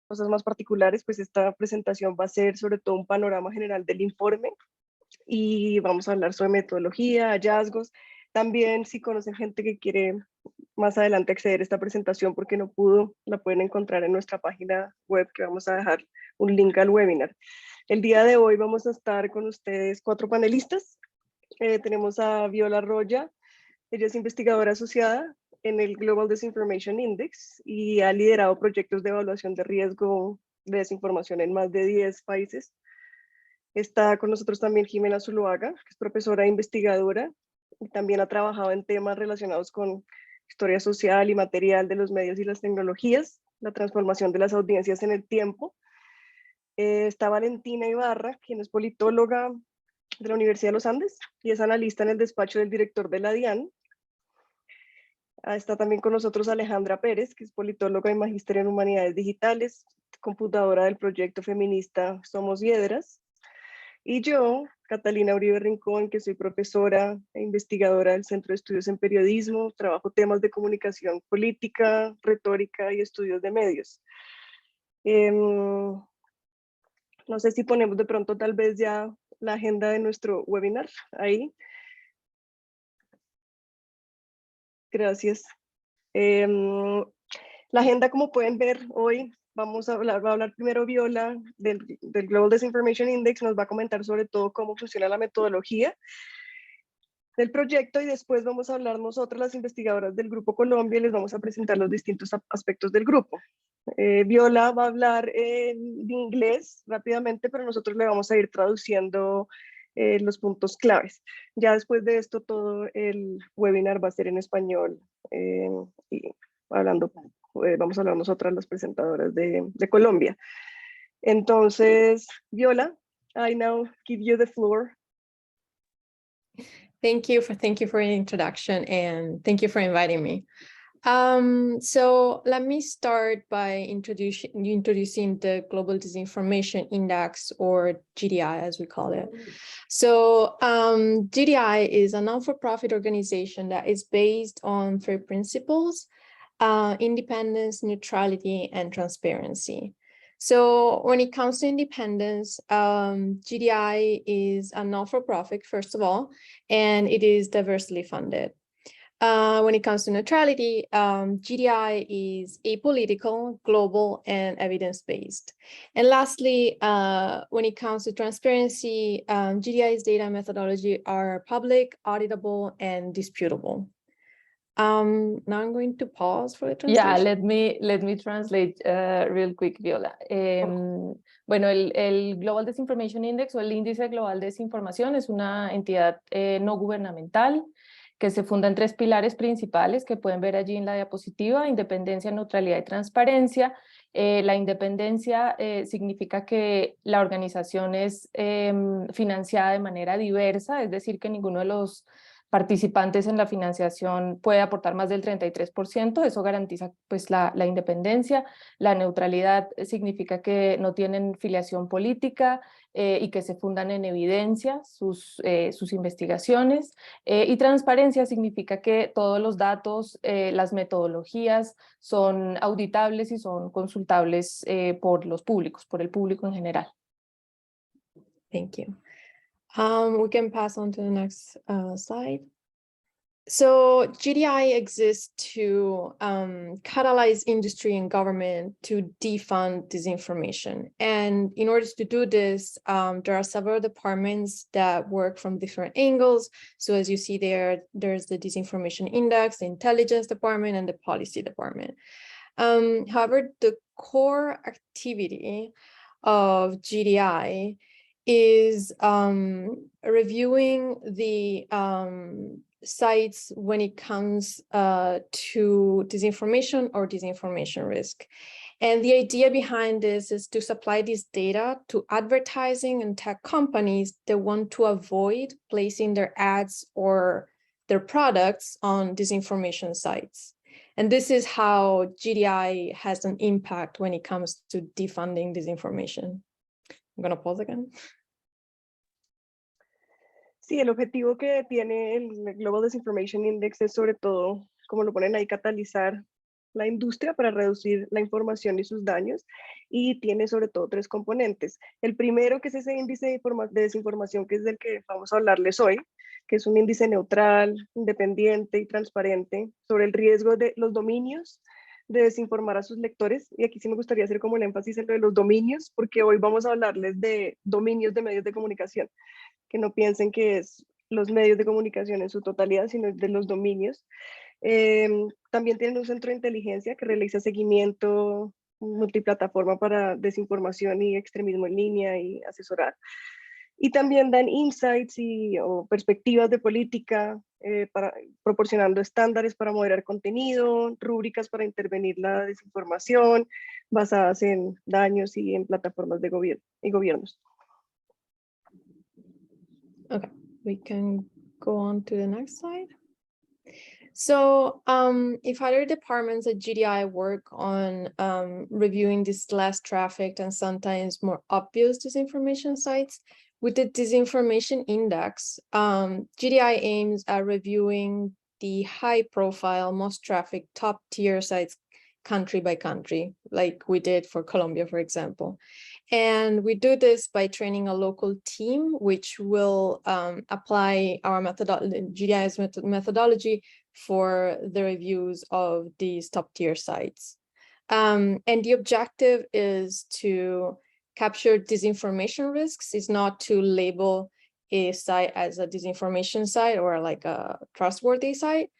cosas más particulares, pues esta presentación va a ser sobre todo un panorama general del informe y vamos a hablar sobre metodología, hallazgos. También si conocen gente que quiere más adelante acceder a esta presentación porque no pudo, la pueden encontrar en nuestra página web, que vamos a dejar un link al webinar. El día de hoy vamos a estar con ustedes 4 panelistas. Tenemos a Viola Roya, ella es investigadora asociada en el Global Disinformation Index y ha liderado proyectos de evaluación de riesgo de desinformación en más de 10 países. Está con nosotros también Jimena Zuluaga, que es profesora e investigadora y también ha trabajado en temas relacionados con historia social y material de los medios y las tecnologías, la transformación de las audiencias en el tiempo. Está Valentina Ibarra, quien es politóloga de la Universidad de los Andes y es analista en el despacho del director de la DIAN. Está también con nosotros Alejandra Pérez, que es politóloga y magíster en humanidades digitales, computadora del proyecto feminista Somos Hiedras. Y yo, Catalina Uribe Rincón, que soy profesora e investigadora del Centro de Estudios en Periodismo, trabajo temas de comunicación política, retórica y estudios de medios. No sé si ponemos de pronto tal vez ya la agenda de nuestro webinar ahí. Gracias. La agenda, como pueden ver hoy, va a hablar primero Viola del Global Disinformation Index, nos va a comentar sobre todo cómo funciona la metodología del proyecto y después vamos a hablar nosotras, las investigadoras del Grupo Colombia, y les vamos a presentar los distintos aspectos del grupo. Viola va a hablar en inglés rápidamente, pero nosotros le vamos a ir traduciendo los puntos claves. Ya después de esto, todo el webinar va a ser en español y vamos a hablar nosotras, las presentadoras de Colombia. Entonces, Viola, I now give you the floor. Thank you for the introduction and thank you for inviting me. So let me start by introducing the Global Disinformation Index, or GDI as we call it. So GDI is a non-for-profit organization that is based on 3 principles: independence, neutrality, and transparency. So when it comes to independence, GDI is a non-for-profit, first of all, and it is diversely funded. When it comes to neutrality, GDI is apolitical, global, and evidence-based. And lastly, when it comes to transparency, GDI's data and methodology are public, auditable, and disputable. Now I'm going to pause for the translation. Yeah, let me translate real quick, Viola. Bueno, el Global Disinformation Index, o el Índice Global de Desinformación, es una entidad no gubernamental que se funda en 3 pilares principales que pueden ver allí en la diapositiva: independencia, neutralidad y transparencia. La independencia significa que la organización es financiada de manera diversa, es decir, que ninguno de los participantes en la financiación puede aportar más del 33%, eso garantiza pues la independencia. La neutralidad significa que no tienen filiación política y que se fundan en evidencia sus investigaciones. Y transparencia significa que todos los datos, las metodologías son auditables y son consultables por los públicos, por el público en general. Thank you. We can pass on to the next slide. So GDI exists to catalyze industry and government to defund disinformation. And in order to do this, there are several departments that work from different angles. So as you see there's the Disinformation Index, the Intelligence Department, and the Policy Department. However, the core activity of GDI is reviewing the sites when it comes to disinformation or disinformation risk. And the idea behind this is to supply this data to advertising and tech companies that want to avoid placing their ads or their products on disinformation sites. And this is how GDI has an impact when it comes to defunding disinformation. I'm going to pause again. Sí, el objetivo que tiene el Global Disinformation Index es sobre todo, como lo ponen ahí, catalizar la industria para reducir la información y sus daños, y tiene sobre todo 3 componentes. El primero, que es ese índice de desinformación, que es del que vamos a hablarles hoy, que es un índice neutral, independiente y transparente sobre el riesgo de los dominios de desinformar a sus lectores. Y aquí sí me gustaría hacer como el énfasis en lo de los dominios, porque hoy vamos a hablarles de dominios de medios de comunicación, que no piensen que es los medios de comunicación en su totalidad, sino de los dominios. También tienen un centro de inteligencia que realiza seguimiento multiplataforma para desinformación y extremismo en línea y asesorar. Y también dan insights o perspectivas de política, proporcionando estándares para moderar contenido, rúbricas para intervenir la desinformación, basadas en daños y en plataformas de gobiernos. Okay, we can go on to the next slide. So if other departments at GDI work on reviewing these less trafficked and sometimes more obvious disinformation sites, with the Disinformation Index, GDI aims at reviewing the high-profile, most trafficked, top-tier sites country by country, like we did for Colombia, for example. And we do this by training a local team, which will apply our GDI's methodology for the reviews of these top-tier sites. And the objective is to capture disinformation risks. Is not to label a site as a disinformation site or like a trustworthy site.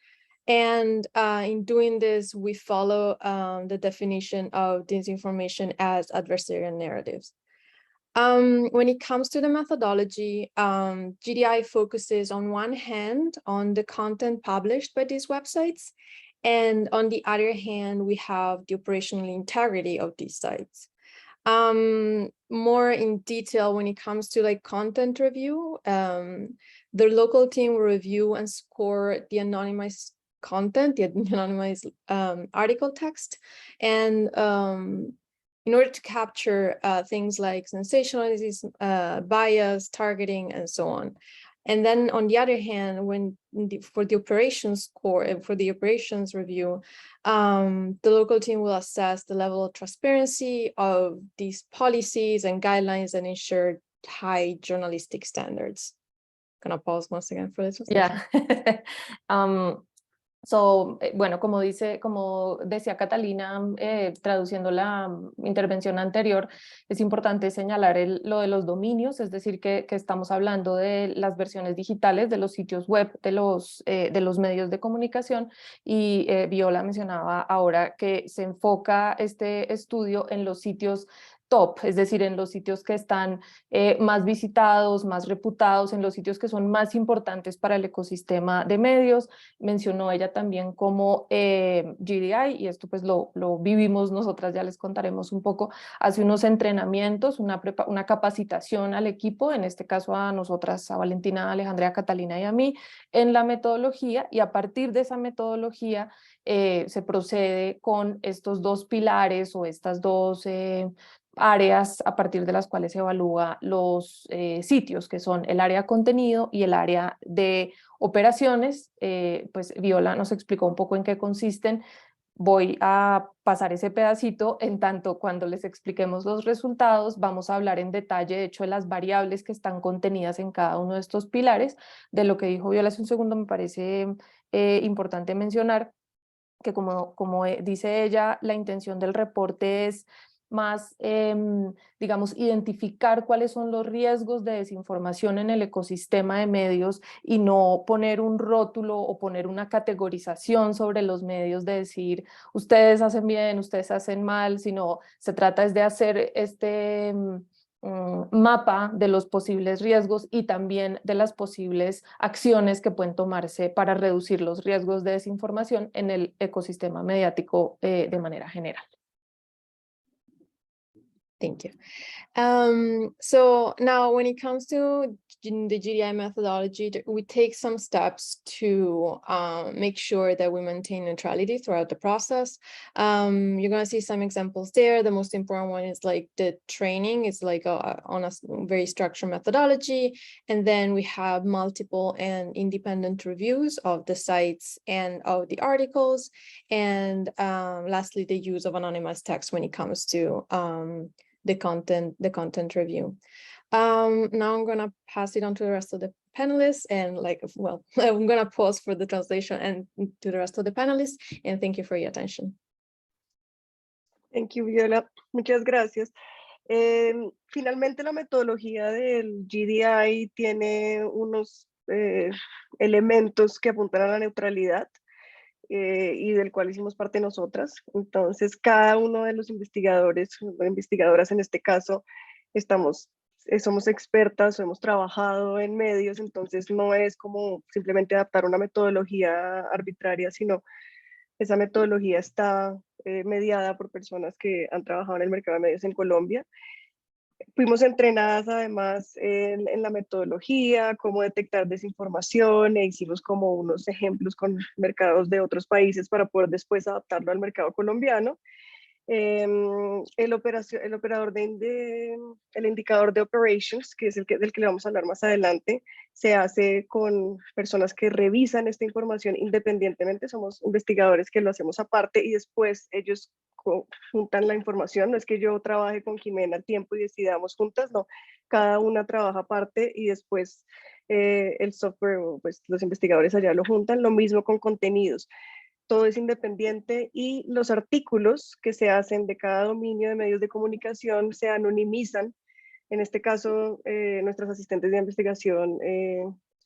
And in doing this, we follow the definition of disinformation as adversarial narratives. When it comes to the methodology, GDI focuses on one hand on the content published by these websites, and on the other hand, we have the operational integrity of these sites. More in detail when it comes to like content review, the local team will review and score the anonymized content, the anonymized article text, and in order to capture things like sensationalism, bias, targeting, and so on. And then on the other hand, for the operations review, the local team will assess the level of transparency of these policies and guidelines and ensure high journalistic standards. Gonna pause once again for this. Yeah. Bueno, como decía Catalina, traduciendo la intervención anterior, es importante señalar lo de los dominios, es decir, que estamos hablando de las versiones digitales de los sitios web de los medios de comunicación, y Viola mencionaba ahora que se enfoca este estudio en los sitios top, es decir, en los sitios que están más visitados, más reputados, en los sitios que son más importantes para el ecosistema de medios. Mencionó ella también como GDI, y esto pues lo vivimos nosotras, ya les contaremos un poco, hace unos entrenamientos, una capacitación al equipo, en este caso a nosotras, a Valentina, Alejandra, a Catalina y a mí, en la metodología, y a partir de esa metodología se procede con estos dos pilares o estas dos áreas a partir de las cuales se evalúa los sitios, que son el área contenido y el área de operaciones. Pues Viola nos explicó un poco en qué consisten. Voy a pasar ese pedacito, en tanto cuando les expliquemos los resultados vamos a hablar en detalle, de hecho, de las variables que están contenidas en cada uno de estos pilares. De lo que dijo Viola hace un segundo, me parece importante mencionar que como dice ella, la intención del reporte es más, digamos, identificar cuáles son los riesgos de desinformación en el ecosistema de medios, y no poner un rótulo o poner una categorización sobre los medios de decir ustedes hacen bien, ustedes hacen mal, sino se trata es de hacer este mapa de los posibles riesgos y también de las posibles acciones que pueden tomarse para reducir los riesgos de desinformación en el ecosistema mediático de manera general. Thank you. So now when it comes to the GDI methodology, we take some steps to make sure that we maintain neutrality throughout the process. You're going to see some examples there. The most important one is like the training. It's like on a very structured methodology. And then we have multiple and independent reviews of the sites and of the articles. And lastly, the use of anonymous text when it comes to the content review. Now I'm gonna pass it on to the rest of the panelists and I'm gonna pause for the translation and to the rest of the panelists, and thank you for your attention. Thank you, Viola. Muchas gracias. Finalmente la metodología del GDI tiene unos elementos que apuntan a la neutralidad y del cual hicimos parte nosotras. Entonces, cada uno de los investigadores o investigadoras en este caso, somos expertas o hemos trabajado en medios, entonces no es como simplemente adaptar una metodología arbitraria, sino esa metodología está mediada por personas que han trabajado en el mercado de medios en Colombia. Fuimos entrenadas además en la metodología, cómo detectar desinformación, e hicimos como unos ejemplos con mercados de otros países para poder después adaptarlo al mercado colombiano. El indicador de operations, que es del que le vamos a hablar más adelante, se hace con personas que revisan esta información independientemente. Somos investigadores que lo hacemos aparte y después ellos juntan la información. No es que yo trabaje con Jimena al tiempo y decidamos juntas, no, cada una trabaja aparte y después el software, pues los investigadores allá lo juntan. Lo mismo con contenidos. Todo es independiente y los artículos que se hacen de cada dominio de medios de comunicación se anonimizan. En este caso, nuestras asistentes de investigación,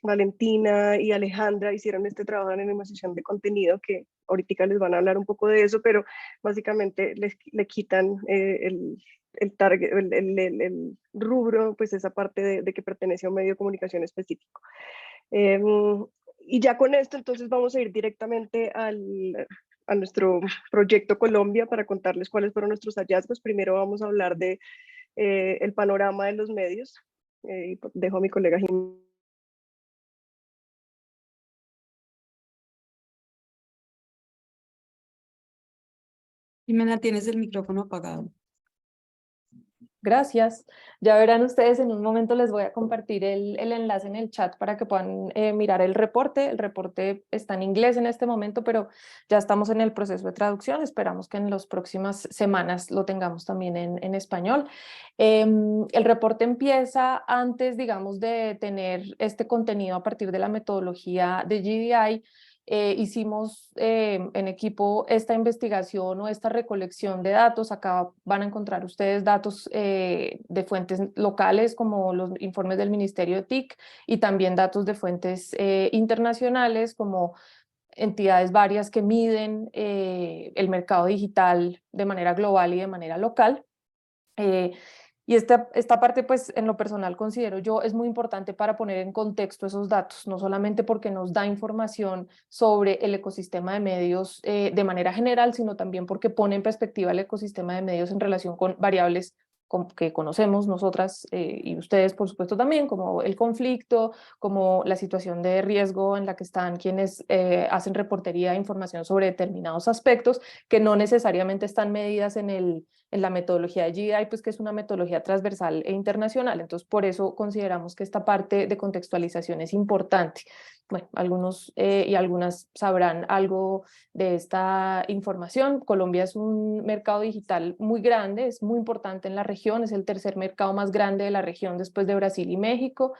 Valentina y Alejandra, hicieron este trabajo de anonimización de contenido, que ahorita les van a hablar un poco de eso, pero básicamente le quitan el target, el rubro, pues esa parte de que pertenece a un medio de comunicación específico. Y ya con esto, entonces vamos a ir directamente a nuestro proyecto Colombia para contarles cuáles fueron nuestros hallazgos. Primero vamos a hablar de el panorama de los medios. Dejo a mi colega Jimena. Jimena, tienes el micrófono apagado. Gracias. Ya verán ustedes, en un momento les voy a compartir el enlace en el chat para que puedan mirar el reporte. El reporte está en inglés en este momento, pero ya estamos en el proceso de traducción. Esperamos que en las próximas semanas lo tengamos también en español. El reporte empieza antes, digamos, de tener este contenido a partir de la metodología de GDI. Hicimos en equipo esta investigación o esta recolección de datos. Acá van a encontrar ustedes datos de fuentes locales como los informes del Ministerio de TIC y también datos de fuentes internacionales como entidades varias que miden el mercado digital de manera global y de manera local. Y esta parte, pues, en lo personal considero yo es muy importante para poner en contexto esos datos, no solamente porque nos da información sobre el ecosistema de medios de manera general, sino también porque pone en perspectiva el ecosistema de medios en relación con variables que conocemos nosotras y ustedes, por supuesto, también, como el conflicto, como la situación de riesgo en la que están quienes hacen reportería de información sobre determinados aspectos que no necesariamente están medidas en la metodología de GDI, pues que es una metodología transversal e internacional. Entonces, por eso consideramos que esta parte de contextualización es importante. Bueno, algunos y algunas sabrán algo de esta información. Colombia es un mercado digital muy grande, es muy importante en la región, es el tercer mercado más grande de la región después de Brasil y México.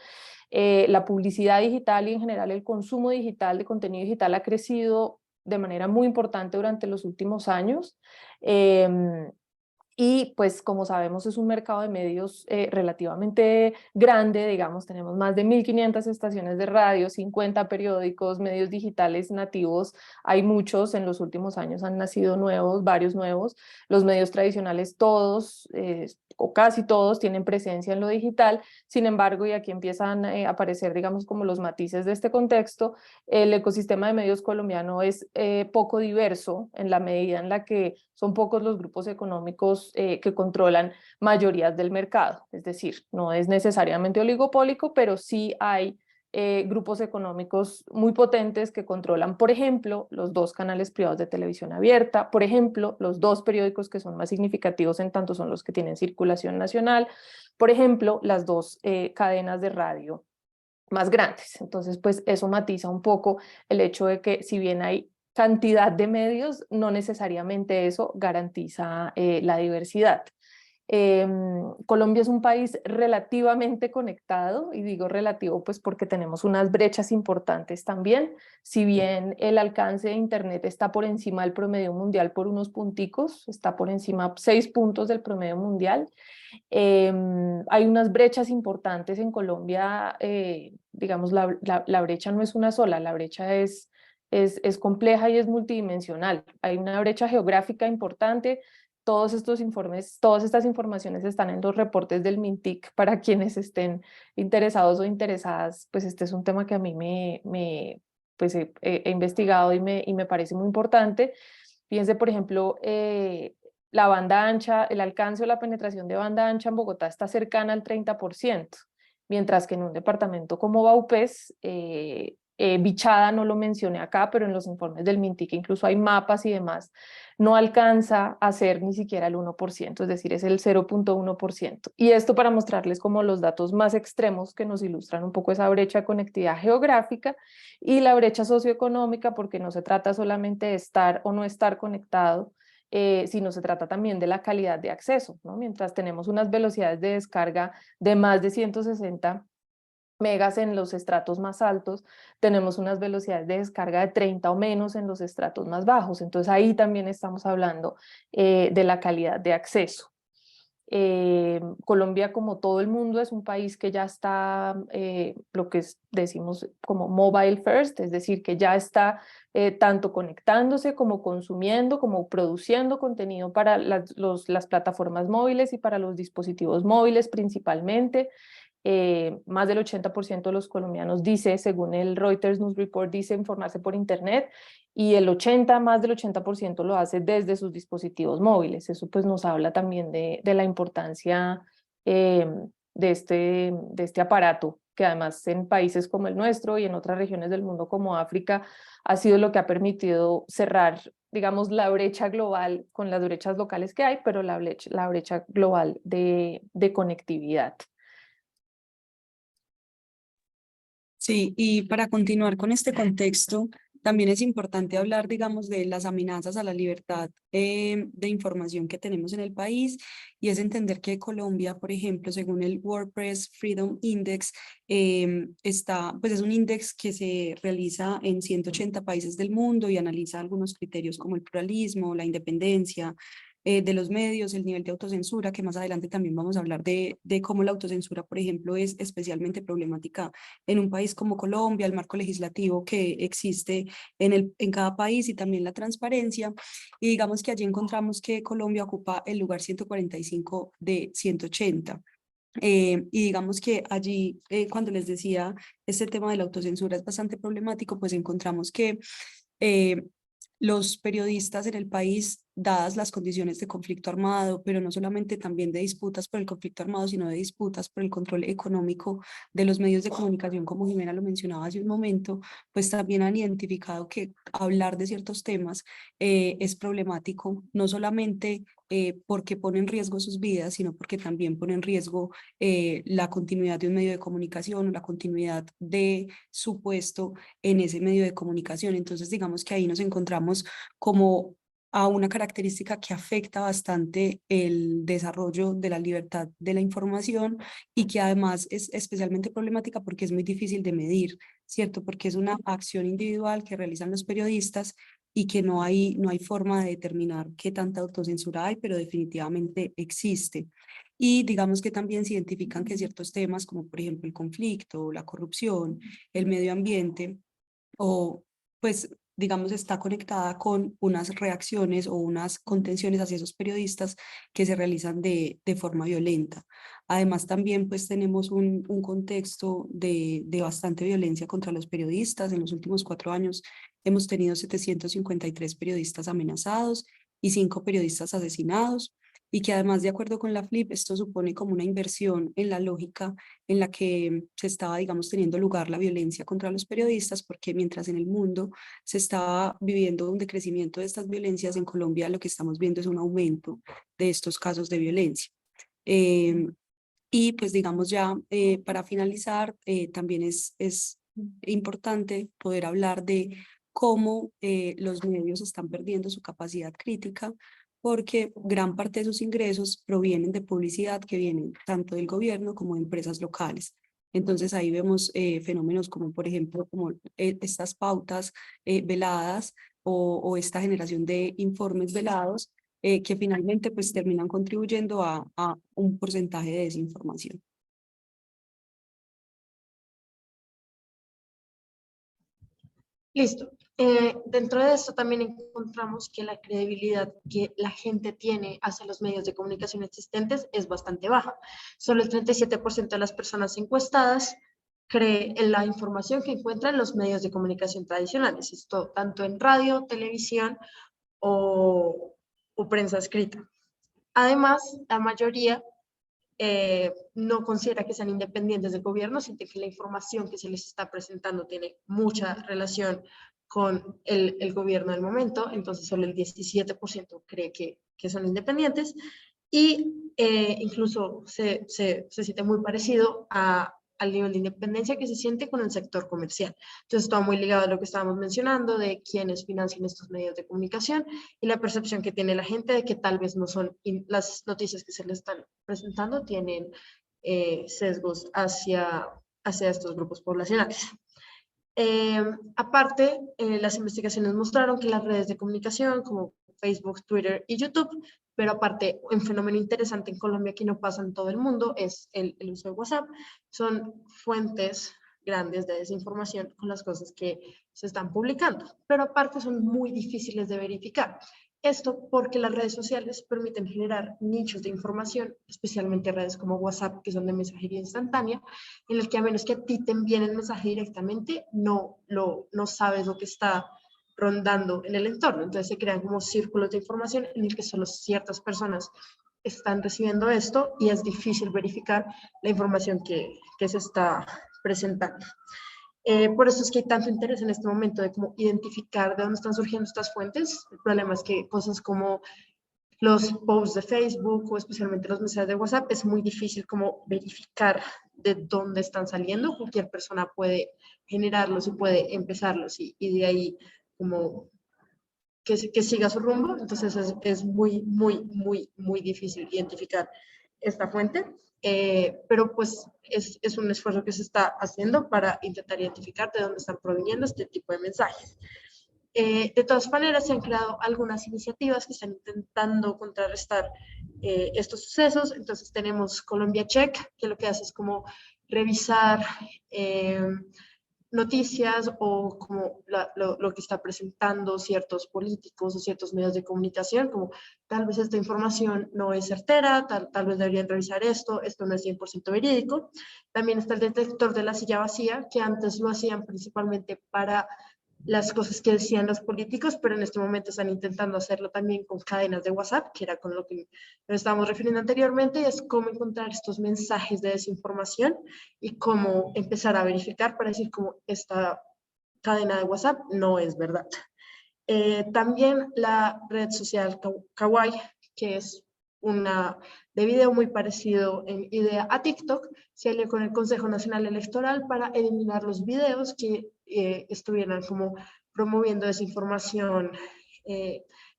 La publicidad digital y en general el consumo digital de contenido digital ha crecido de manera muy importante durante los últimos años. Y pues como sabemos es un mercado de medios relativamente grande, digamos, tenemos más de 1.500 estaciones de radio, 50 periódicos, medios digitales nativos, hay muchos, en los últimos años han nacido nuevos, varios nuevos, los medios tradicionales todos o casi todos tienen presencia en lo digital. Sin embargo, y aquí empiezan a aparecer, digamos, como los matices de este contexto, el ecosistema de medios colombiano es poco diverso en la medida en la que son pocos los grupos económicos grupos que controlan mayorías del mercado. Es decir, no es necesariamente oligopólico, pero sí hay grupos económicos muy potentes que controlan, por ejemplo, los 2 canales privados de televisión abierta, por ejemplo, los 2 periódicos que son más significativos en tanto son los que tienen circulación nacional, por ejemplo, las 2 cadenas de radio más grandes. Entonces, pues eso matiza un poco el hecho de que si bien hay cantidad de medios, no necesariamente eso garantiza la diversidad. Colombia es un país relativamente conectado, y digo relativo pues porque tenemos unas brechas importantes también. Si bien el alcance de Internet está por encima del promedio mundial por unos punticos, está por encima 6 puntos del promedio mundial, hay unas brechas importantes en Colombia. Digamos, la brecha no es una sola, la brecha es compleja y es multidimensional. Hay una brecha geográfica importante. Todos estos informes, todas estas informaciones están en los reportes del MINTIC para quienes estén interesados o interesadas. Pues este es un tema que a mí pues he investigado y me parece muy importante. Fíjense, por ejemplo, la banda ancha, el alcance o la penetración de banda ancha en Bogotá está cercana al 30%, mientras que en un departamento como Vaupés, Bichada no lo mencioné acá, pero en los informes del MINTIC incluso hay mapas y demás, no alcanza a ser ni siquiera el 1%, es decir, es el 0.1%. Y esto para mostrarles como los datos más extremos que nos ilustran un poco esa brecha de conectividad geográfica y la brecha socioeconómica, porque no se trata solamente de estar o no estar conectado, sino se trata también de la calidad de acceso, ¿no? Mientras tenemos unas velocidades de descarga de más de 160 megas en los estratos más altos, tenemos unas velocidades de descarga de 30 o menos en los estratos más bajos. Entonces ahí también estamos hablando de la calidad de acceso. Colombia, como todo el mundo, es un país que ya está, lo que decimos como mobile first, es decir, que ya está tanto conectándose como consumiendo, como produciendo contenido para las plataformas móviles y para los dispositivos móviles principalmente. Más del 80% de los colombianos dice, según el Reuters News Report, dice informarse por internet, y más del 80% lo hace desde sus dispositivos móviles. Eso pues nos habla también de la importancia de este aparato, que además en países como el nuestro y en otras regiones del mundo como África ha sido lo que ha permitido cerrar, digamos, la brecha global con las brechas locales que hay, pero la brecha global de conectividad. Sí, y para continuar con este contexto, también es importante hablar, digamos, de las amenazas a la libertad de información que tenemos en el país, y es entender que Colombia, por ejemplo, según el WordPress Freedom Index, pues es un índice que se realiza en 180 países del mundo y analiza algunos criterios como el pluralismo, la independencia de los medios, el nivel de autocensura, que más adelante también vamos a hablar de cómo la autocensura, por ejemplo, es especialmente problemática en un país como Colombia, el marco legislativo que existe en cada país, y también la transparencia. Y digamos que allí encontramos que Colombia ocupa el lugar 145 de 180. Y digamos que allí, cuando les decía, este tema de la autocensura es bastante problemático, pues encontramos que los periodistas en el país, dadas las condiciones de conflicto armado, pero no solamente también de disputas por el conflicto armado, sino de disputas por el control económico de los medios de comunicación, como Jimena lo mencionaba hace un momento, pues también han identificado que hablar de ciertos temas es problemático, no solamente porque pone en riesgo sus vidas, sino porque también pone en riesgo la continuidad de un medio de comunicación o la continuidad de su puesto en ese medio de comunicación. Entonces, digamos que ahí nos encontramos como a una característica que afecta bastante el desarrollo de la libertad de la información, y que además es especialmente problemática porque es muy difícil de medir, ¿cierto? Porque es una acción individual que realizan los periodistas y que no hay forma de determinar qué tanta autocensura hay, pero definitivamente existe. Y digamos que también se identifican que ciertos temas, como por ejemplo el conflicto, la corrupción, el medio ambiente, o pues digamos está conectada con unas reacciones o unas contenciones hacia esos periodistas que se realizan de forma violenta. Además también pues tenemos un contexto de bastante violencia contra los periodistas. En los últimos 4 años hemos tenido 753 periodistas amenazados y 5 periodistas asesinados. y que además, de acuerdo con la FLIP, esto supone como una inversión en la lógica en la que se estaba, digamos, teniendo lugar la violencia contra los periodistas, porque mientras en el mundo se estaba viviendo un decrecimiento de estas violencias, en Colombia lo que estamos viendo es un aumento de estos casos de violencia. Y pues digamos ya para finalizar, también es importante poder hablar de cómo los medios están perdiendo su capacidad crítica, porque gran parte de sus ingresos provienen de publicidad que vienen tanto del gobierno como de empresas locales. Entonces ahí vemos fenómenos como, por ejemplo, como estas pautas veladas o esta generación de informes velados que finalmente pues terminan contribuyendo a un porcentaje de desinformación. Listo. Dentro de esto también encontramos que la credibilidad que la gente tiene hacia los medios de comunicación existentes es bastante baja. Solo el 37% de las personas encuestadas cree en la información que encuentra en los medios de comunicación tradicionales, esto tanto en radio, televisión o prensa escrita. Además, la mayoría no considera que sean independientes del gobierno, siente que la información que se les está presentando tiene mucha relación con el gobierno del momento, entonces solo el 17% cree que son independientes y incluso se siente muy parecido al nivel de independencia que se siente con el sector comercial. Entonces está muy ligado a lo que estábamos mencionando de quiénes financian estos medios de comunicación y la percepción que tiene la gente de que tal vez no son las noticias que se les están presentando tienen sesgos hacia estos grupos poblacionales. Aparte, las investigaciones mostraron que las redes de comunicación como Facebook, Twitter y YouTube, pero aparte, un fenómeno interesante en Colombia que no pasa en todo el mundo es el uso de WhatsApp. Son fuentes grandes de desinformación con las cosas que se están publicando, pero aparte son muy difíciles de verificar. Esto porque las redes sociales permiten generar nichos de información, especialmente redes como WhatsApp, que son de mensajería instantánea, en el que a menos que a ti te envíen el mensaje directamente, no sabes lo que está rondando en el entorno. Entonces se crean como círculos de información en el que solo ciertas personas están recibiendo esto y es difícil verificar la información que se está presentando. Por eso es que hay tanto interés en este momento de cómo identificar de dónde están surgiendo estas fuentes. El problema es que cosas como los posts de Facebook o especialmente los mensajes de WhatsApp es muy difícil como verificar de dónde están saliendo. Cualquier persona puede generarlos y puede empezarlos y de ahí como que siga su rumbo. Entonces es muy, muy, muy, muy difícil identificar esta fuente. Pero pues es un esfuerzo que se está haciendo para intentar identificar de dónde están proveniendo este tipo de mensajes. De todas maneras, se han creado algunas iniciativas que están intentando contrarrestar estos sucesos. Entonces tenemos Colombia Check, que lo que hace es como revisar noticias o como lo que está presentando ciertos políticos o ciertos medios de comunicación, como tal vez esta información no es certera, tal vez deberían revisar esto no es 100% verídico. También está el detector de la silla vacía, que antes lo hacían principalmente para las cosas que decían los políticos, pero en este momento están intentando hacerlo también con cadenas de WhatsApp, que era con lo que nos estábamos refiriendo anteriormente, es cómo encontrar estos mensajes de desinformación y cómo empezar a verificar para decir cómo esta cadena de WhatsApp no es verdad. También la red social Kawaii, que es una de video muy parecido en idea a TikTok, se alió con el Consejo Nacional Electoral para eliminar los videos que estuvieran como promoviendo desinformación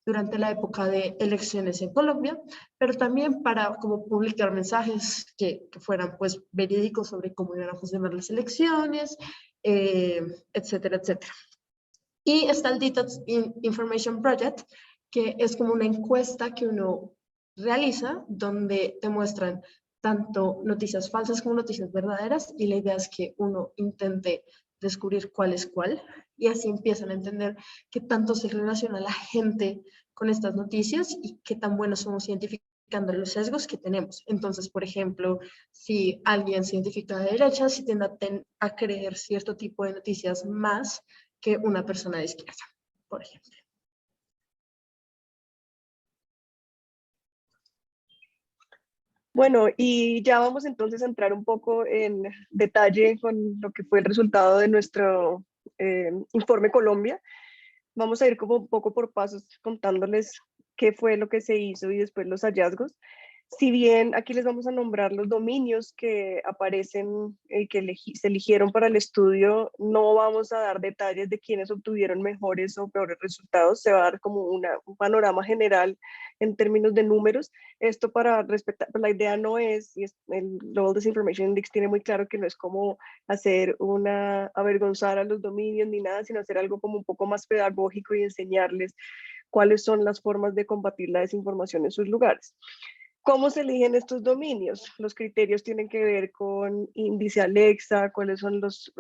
durante la época de elecciones en Colombia, pero también para como publicar mensajes que fueran pues verídicos sobre cómo iban a funcionar las elecciones, etcétera, etcétera. Y está el Detox Information Project, que es como una encuesta que uno realiza donde te muestran tanto noticias falsas como noticias verdaderas y la idea es que uno intente descubrir cuál es cuál y así empiezan a entender qué tanto se relaciona la gente con estas noticias y qué tan buenos somos identificando los sesgos que tenemos. Entonces, por ejemplo, si alguien se identifica de derecha, si tiende a creer cierto tipo de noticias más que una persona de izquierda, por ejemplo. Bueno, y ya vamos entonces a entrar un poco en detalle con lo que fue el resultado de nuestro informe Colombia. Vamos a ir como un poco por pasos contándoles qué fue lo que se hizo y después los hallazgos. Si bien aquí les vamos a nombrar los dominios que aparecen y que se eligieron para el estudio, no vamos a dar detalles de quiénes obtuvieron mejores o peores resultados. Se va a dar como un panorama general en términos de números. Esto para respetar, la idea no es, y el Global Disinformation Index tiene muy claro que no es como hacer avergonzar a los dominios ni nada, sino hacer algo como un poco más pedagógico y enseñarles cuáles son las formas de combatir la desinformación en sus lugares. ¿Cómo se eligen estos dominios? Los criterios tienen que ver con índice Alexa, cuáles son los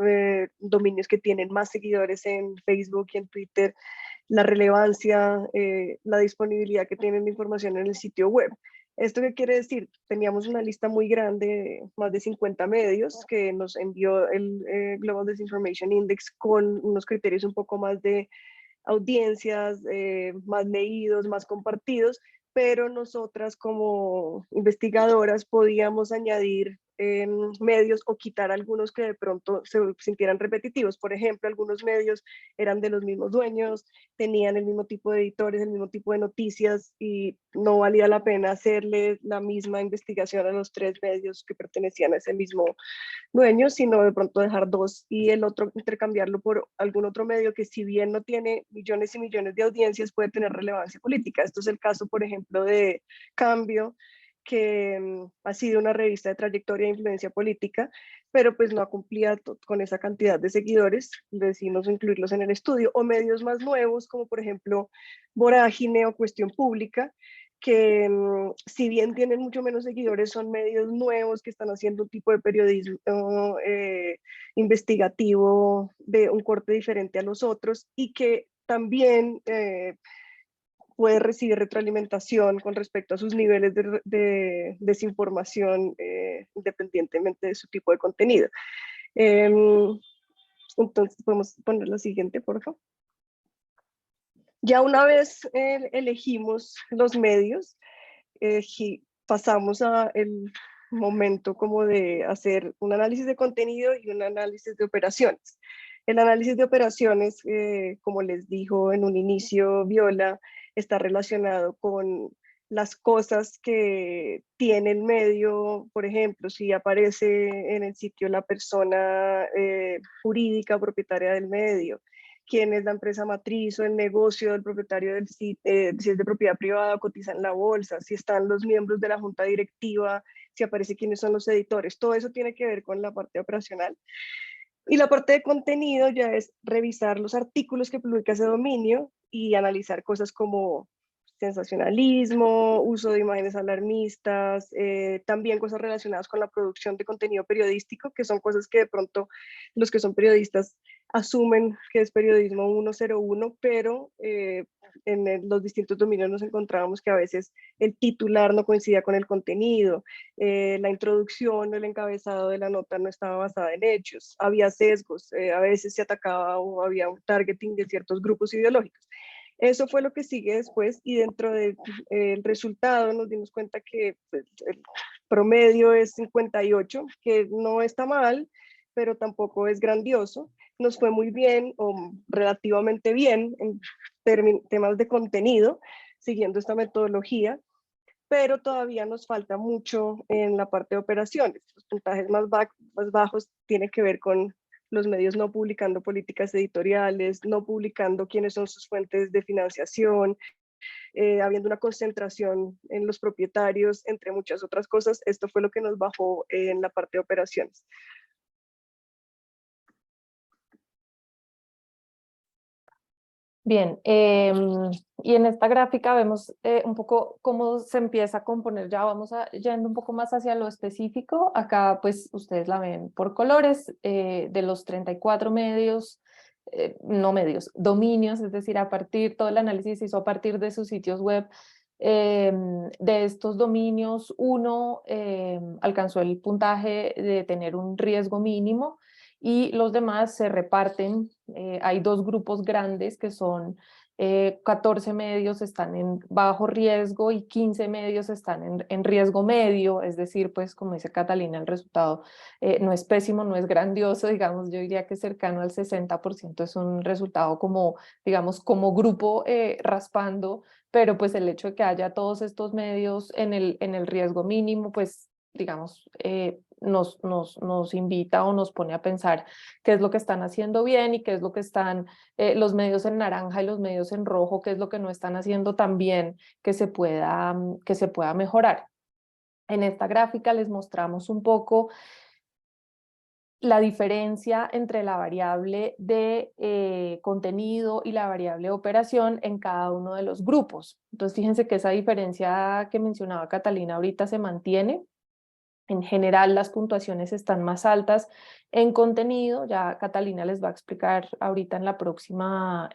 dominios que tienen más seguidores en Facebook y en Twitter, la relevancia, la disponibilidad que tienen de información en el sitio web. ¿Esto qué quiere decir? Teníamos una lista muy grande, más de 50 medios, que nos envió el Global Disinformation Index con unos criterios un poco más de audiencias, más leídos, más compartidos, pero nosotras como investigadoras podíamos añadir medios o quitar algunos que de pronto se sintieran repetitivos. Por ejemplo, algunos medios eran de los mismos dueños, tenían el mismo tipo de editores, el mismo tipo de noticias y no valía la pena hacerle la misma investigación a los 3 medios que pertenecían a ese mismo dueños, sino de pronto dejar 2 y el otro intercambiarlo por algún otro medio que si bien no tiene millones y millones de audiencias, puede tener relevancia política. Esto es el caso, por ejemplo, de Cambio, que ha sido una revista de trayectoria e influencia política, pero pues no cumplía con esa cantidad de seguidores, decidimos incluirlos en el estudio, o medios más nuevos, como por ejemplo Vorágine o Cuestión Pública, que si bien tienen mucho menos seguidores, son medios nuevos que están haciendo un tipo de periodismo investigativo de un corte diferente a los otros y que también puede recibir retroalimentación con respecto a sus niveles de desinformación independientemente de su tipo de contenido. Entonces podemos poner la siguiente, por favor. Ya una vez elegimos los medios, pasamos a el momento como de hacer un análisis de contenido y un análisis de operaciones. El análisis de operaciones, como les dijo en un inicio Viola, está relacionado con las cosas que tiene el medio, por ejemplo, si aparece en el sitio la persona jurídica propietaria del medio, quién es la empresa matriz o el negocio del propietario del sitio, si es de propiedad privada, cotiza en la bolsa, si están los miembros de la junta directiva, si aparece quiénes son los editores, todo eso tiene que ver con la parte operacional. Y la parte de contenido ya es revisar los artículos que publica ese dominio y analizar cosas como sensacionalismo, uso de imágenes alarmistas, también cosas relacionadas con la producción de contenido periodístico, que son cosas que de pronto los que son periodistas asumen que es periodismo 101, pero en los distintos dominios nos encontrábamos que a veces el titular no coincidía con el contenido, la introducción o el encabezado de la nota no estaba basada en hechos, había sesgos, a veces se atacaba o había un targeting de ciertos grupos ideológicos. Eso fue lo que sigue después y dentro del resultado nos dimos cuenta que pues, el promedio es 58, que no está mal, pero tampoco es grandioso. Nos fue muy bien o relativamente bien en temas de contenido, siguiendo esta metodología, pero todavía nos falta mucho en la parte de operaciones. Los puntajes más bajos tienen que ver con los medios no publicando políticas editoriales, no publicando quiénes son sus fuentes de financiación, habiendo una concentración en los propietarios, entre muchas otras cosas. Esto fue lo que nos bajó en la parte de operaciones. Bien, y en esta gráfica vemos un poco cómo se empieza a componer, ya vamos yendo un poco más hacia lo específico. Acá pues ustedes la ven por colores, de los 34 medios, no medios, dominios, es decir, todo el análisis se hizo a partir de sus sitios web. De estos dominios, uno alcanzó el puntaje de tener un riesgo mínimo y los demás se reparten. Hay 2 grupos grandes que son 14 medios están en bajo riesgo y 15 medios están en riesgo medio, es decir, pues como dice Catalina, el resultado no es pésimo, no es grandioso, digamos, yo diría que cercano al 60% es un resultado como, digamos, como grupo raspando, pero pues el hecho de que haya todos estos medios en el riesgo mínimo, pues digamos, nos invita o nos pone a pensar qué es lo que están haciendo bien y qué es lo que están los medios en naranja y los medios en rojo, qué es lo que no están haciendo tan bien que se pueda mejorar. En esta gráfica les mostramos un poco la diferencia entre la variable de contenido y la variable de operación en cada uno de los grupos. Entonces fíjense que esa diferencia que mencionaba Catalina ahorita se mantiene. En general, las puntuaciones están más altas en contenido. Ya Catalina les va a explicar ahorita en la próxima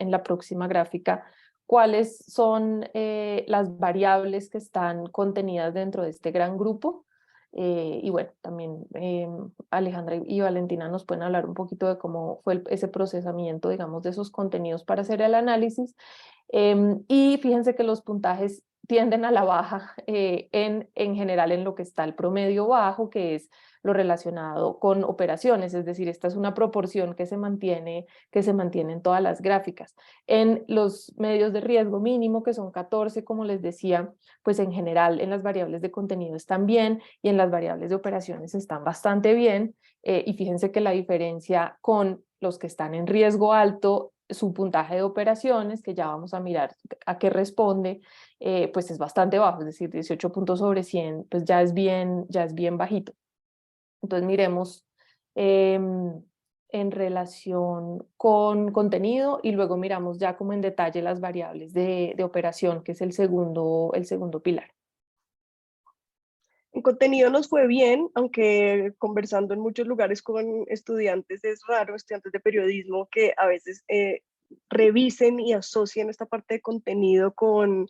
gráfica cuáles son las variables que están contenidas dentro de este gran grupo. Y bueno, también Alejandra y Valentina nos pueden hablar un poquito de cómo fue ese procesamiento, digamos, de esos contenidos para hacer el análisis. Y fíjense que los puntajes tienden a la baja en general en lo que está el promedio bajo, que es lo relacionado con operaciones, es decir, esta es una proporción que se mantiene en todas las gráficas. En los medios de riesgo mínimo, que son 14, como les decía, pues en general en las variables de contenido están bien y en las variables de operaciones están bastante bien, y fíjense que la diferencia con los que están en riesgo alto, su puntaje de operaciones, que ya vamos a mirar a qué responde, pues es bastante bajo, es decir, 18 puntos sobre 100, pues ya es bien bajito. Entonces miremos en relación con contenido y luego miramos ya como en detalle las variables de operación, que es el segundo pilar. En contenido nos fue bien, aunque conversando en muchos lugares con estudiantes es raro, estudiantes de periodismo, que a veces revisen y asocien esta parte de contenido con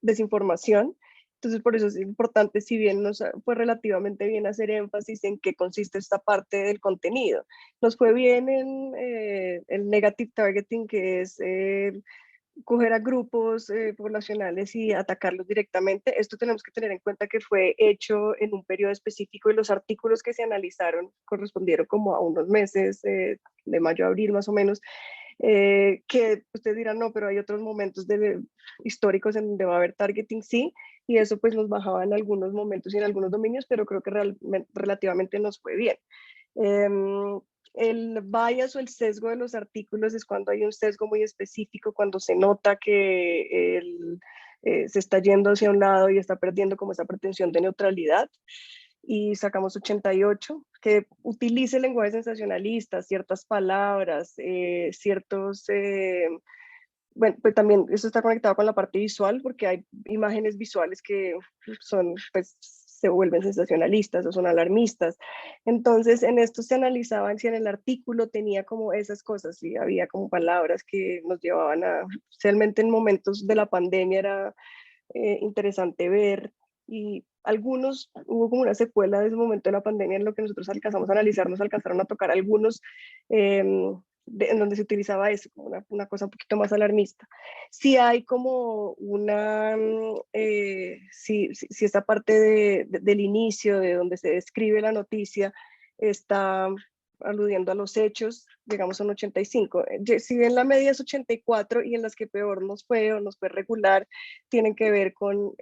desinformación. Entonces, por eso es importante, si bien nos fue relativamente bien hacer énfasis en qué consiste esta parte del contenido. Nos fue bien en el negative targeting, que es coger a grupos poblacionales y atacarlos directamente. Esto tenemos que tener en cuenta que fue hecho en un periodo específico y los artículos que se analizaron correspondieron como a unos meses, de mayo a abril más o menos, que ustedes dirán, no, pero hay otros momentos históricos en donde va a haber targeting, sí, y eso pues nos bajaba en algunos momentos y en algunos dominios, pero creo que relativamente nos fue bien. El bias o el sesgo de los artículos es cuando hay un sesgo muy específico, cuando se nota que se está yendo hacia un lado y está perdiendo como esa pretensión de neutralidad. Y sacamos 88, que utilice lenguaje sensacionalista, ciertas palabras, bueno, pues también eso está conectado con la parte visual, porque hay imágenes visuales que son, pues, se vuelven sensacionalistas o son alarmistas. Entonces, en esto se analizaban si en el artículo tenía como esas cosas, si había como palabras que nos llevaban especialmente en momentos de la pandemia, era interesante ver. Y algunos, hubo como una secuela de ese momento de la pandemia en lo que nosotros alcanzamos a analizar, nos alcanzaron a tocar algunos en donde se utilizaba eso, como una cosa un poquito más alarmista. Si hay como si esta parte del inicio, de donde se describe la noticia, está aludiendo a los hechos, digamos son 85. Si bien la media es 84 y en las que peor nos fue o nos fue regular, tienen que ver con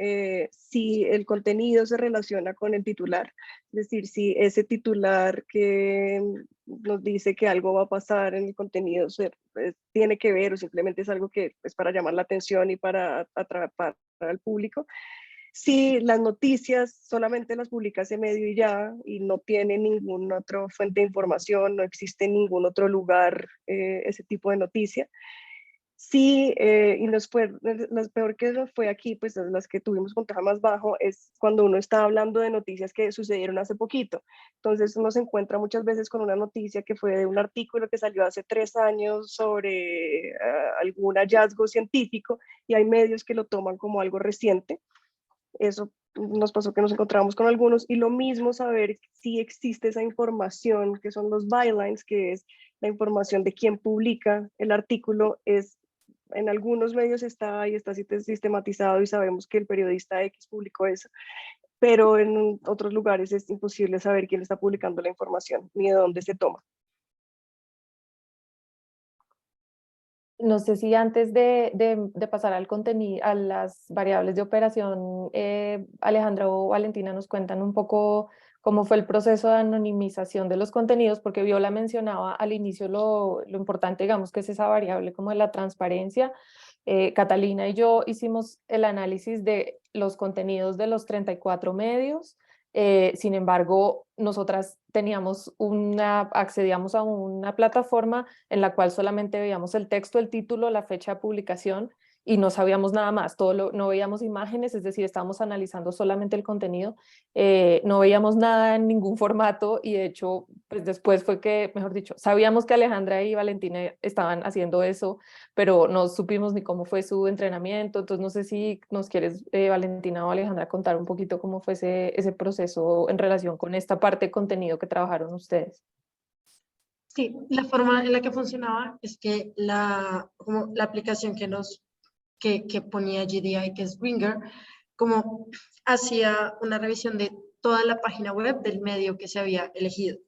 si el contenido se relaciona con el titular, es decir, si ese titular que nos dice que algo va a pasar en el contenido tiene que ver o simplemente es algo que es para llamar la atención y para atrapar al público. Si las noticias solamente las publica ese medio y ya, y no tiene ninguna otra fuente de información, no existe en ningún otro lugar ese tipo de noticia. Sí, y las peor que nos fue aquí, pues las que tuvimos puntaje más bajo, es cuando uno está hablando de noticias que sucedieron hace poquito. Entonces uno se encuentra muchas veces con una noticia que fue de un artículo que salió hace 3 años sobre algún hallazgo científico y hay medios que lo toman como algo reciente. Eso nos pasó que nos encontramos con algunos, y lo mismo saber si existe esa información, que son los bylines, que es la información de quién publica el artículo, es en algunos medios está ahí, está sistematizado y sabemos que el periodista X publicó eso, pero en otros lugares es imposible saber quién está publicando la información ni de dónde se toma. No sé si antes de pasar al contenido, a las variables de operación, Alejandra o Valentina nos cuentan un poco cómo fue el proceso de anonimización de los contenidos, porque Viola mencionaba al inicio lo importante, digamos, que es esa variable como de la transparencia. Catalina y yo hicimos el análisis de los contenidos de los 34 medios. Sin embargo, nosotras accedíamos a una plataforma en la cual solamente veíamos el texto, el título, la fecha de publicación y no sabíamos nada más. No veíamos imágenes, es decir, estábamos analizando solamente el contenido. No veíamos nada en ningún formato y de hecho, pues después fue que, mejor dicho, sabíamos que Alejandra y Valentina estaban haciendo eso, pero no supimos ni cómo fue su entrenamiento. Entonces, no sé si nos quieres, Valentina o Alejandra, contar un poquito cómo fue ese proceso en relación con esta parte de contenido que trabajaron ustedes. Sí, la forma en la que funcionaba es que como la aplicación que ponía GDI, que es Ringer, como hacía una revisión de toda la página web del medio que se había elegido.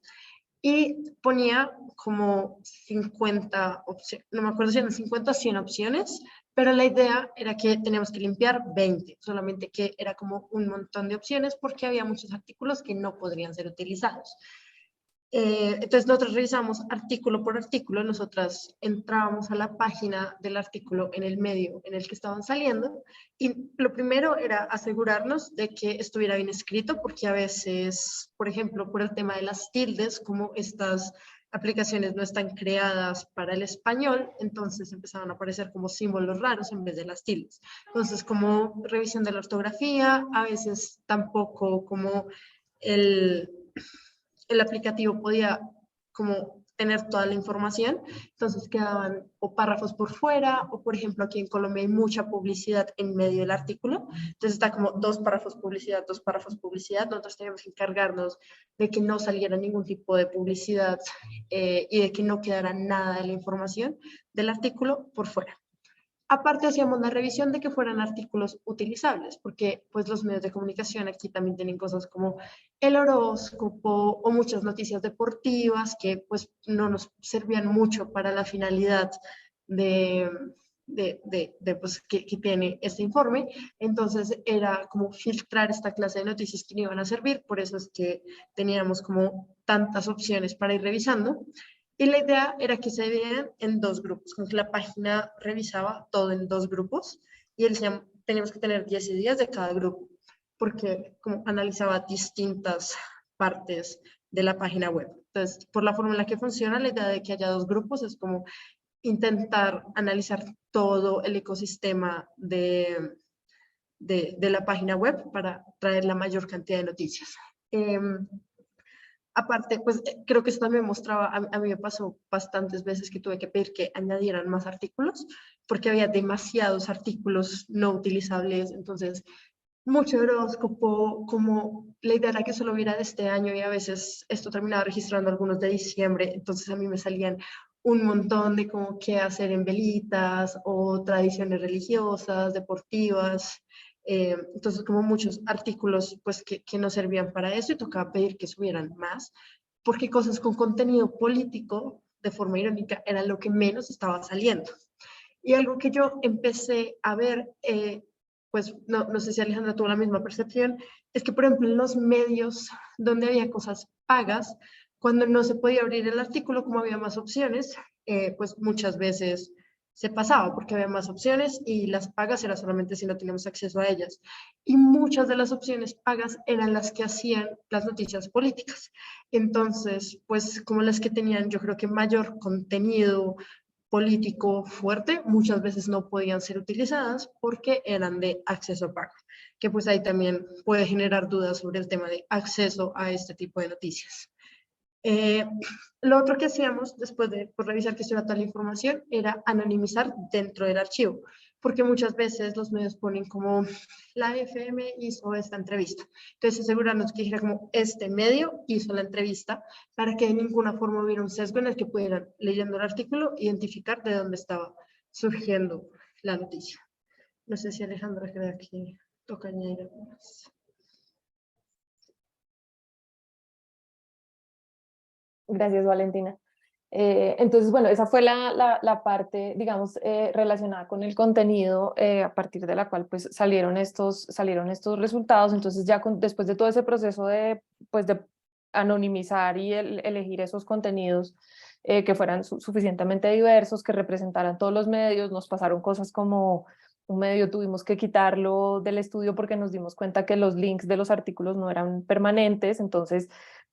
Y ponía como 50 opciones, no me acuerdo si eran 50 o 100 opciones, pero la idea era que teníamos que limpiar 20, solamente que era como un montón de opciones porque había muchos artículos que no podrían ser utilizados. Entonces nosotros revisamos artículo por artículo, nosotras entrábamos a la página del artículo en el medio en el que estaban saliendo y lo primero era asegurarnos de que estuviera bien escrito porque a veces, por ejemplo, por el tema de las tildes, como estas aplicaciones no están creadas para el español, entonces empezaban a aparecer como símbolos raros en vez de las tildes. Entonces, como revisión de la ortografía, a veces tampoco como el aplicativo podía como tener toda la información, entonces quedaban o párrafos por fuera, o por ejemplo aquí en Colombia hay mucha publicidad en medio del artículo, entonces está como 2 párrafos publicidad, 2 párrafos publicidad, nosotros teníamos que encargarnos de que no saliera ningún tipo de publicidad y de que no quedara nada de la información del artículo por fuera. Aparte hacíamos la revisión de que fueran artículos utilizables, porque pues los medios de comunicación aquí también tienen cosas como el horóscopo o muchas noticias deportivas que pues no nos servían mucho para la finalidad pues, que tiene este informe. Entonces era como filtrar esta clase de noticias que no iban a servir, por eso es que teníamos como tantas opciones para ir revisando. Y la idea era que se dividieran en 2 grupos, como que la página revisaba todo en 2 grupos y teníamos que tener 10 días de cada grupo, porque como analizaba distintas partes de la página web. Entonces, por la forma en la que funciona, la idea de que haya 2 grupos es como intentar analizar todo el ecosistema de la página web para traer la mayor cantidad de noticias. Aparte, pues creo que esto también mostraba, a mí me pasó bastantes veces que tuve que pedir que añadieran más artículos, porque había demasiados artículos no utilizables, entonces mucho horóscopo, como la idea era que solo hubiera de este año y a veces esto terminaba registrando algunos de diciembre, entonces a mí me salían un montón de como qué hacer en velitas o tradiciones religiosas, deportivas, entonces como muchos artículos pues que no servían para eso y tocaba pedir que subieran más, porque cosas con contenido político, de forma irónica, era lo que menos estaba saliendo. Y algo que yo empecé a ver, pues no sé si Alejandra tuvo la misma percepción, es que por ejemplo en los medios donde había cosas pagas, cuando no se podía abrir el artículo, como había más opciones, pues muchas veces se pasaba porque había más opciones y las pagas era solamente si no teníamos acceso a ellas. Y muchas de las opciones pagas eran las que hacían las noticias políticas. Entonces, pues como las que tenían yo creo que mayor contenido político fuerte, muchas veces no podían ser utilizadas porque eran de acceso pago, que pues ahí también puede generar dudas sobre el tema de acceso a este tipo de noticias. Lo otro que hacíamos después de revisar que estuviera toda la información era anonimizar dentro del archivo, porque muchas veces los medios ponen como la FM hizo esta entrevista. Entonces asegurarnos que dijera como este medio hizo la entrevista para que de ninguna forma hubiera un sesgo en el que pudieran, leyendo el artículo, identificar de dónde estaba surgiendo la noticia. No sé si Alejandra cree que toca añadir algo más. Gracias, Valentina. Entonces, bueno, esa fue la parte, digamos, relacionada con el contenido, a partir de la cual pues salieron estos resultados. Entonces ya después de todo ese proceso de, pues, de anonimizar y elegir esos contenidos que fueran suficientemente diversos, que representaran todos los medios, nos pasaron cosas como un medio tuvimos que quitarlo del estudio porque nos dimos cuenta que los links de los artículos no eran permanentes. Entonces,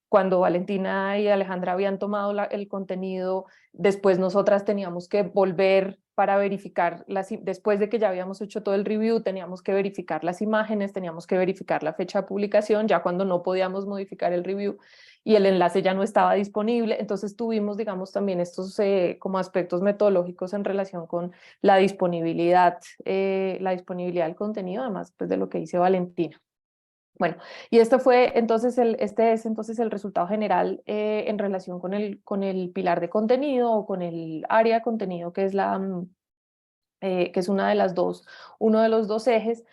cuando Valentina y Alejandra habían tomado el contenido, después nosotras teníamos que volver para verificar, después de que ya habíamos hecho todo el review, teníamos que verificar las imágenes, teníamos que verificar la fecha de publicación, ya cuando no podíamos modificar el review y el enlace ya no estaba disponible. Entonces tuvimos, digamos, también estos como aspectos metodológicos en relación con la disponibilidad del contenido, además pues, de lo que dice Valentina. Bueno, y este es entonces el resultado general en relación con el pilar de contenido o con el área de contenido, que es que es uno de los dos ejes.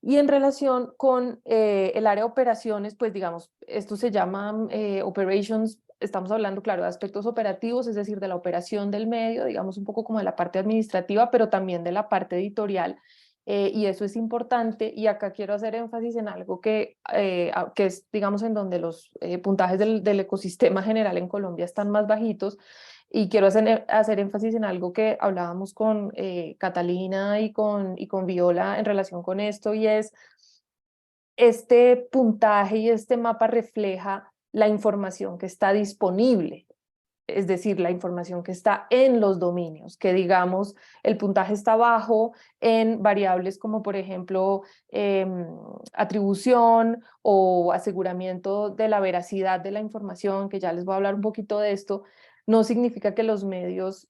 Y en relación con el área de operaciones, pues digamos, esto se llama operations. Estamos hablando, claro, de aspectos operativos, es decir, de la operación del medio, digamos un poco como de la parte administrativa, pero también de la parte editorial. Y eso es importante, y acá quiero hacer énfasis en algo que es, digamos, en donde los puntajes del ecosistema general en Colombia están más bajitos, y quiero hacer énfasis en algo que hablábamos con Catalina y con Viola en relación con esto, y es este puntaje y este mapa refleja la información que está disponible. Es decir, la información que está en los dominios, que digamos el puntaje está bajo en variables como por ejemplo atribución o aseguramiento de la veracidad de la información, que ya les voy a hablar un poquito de esto. No significa que los medios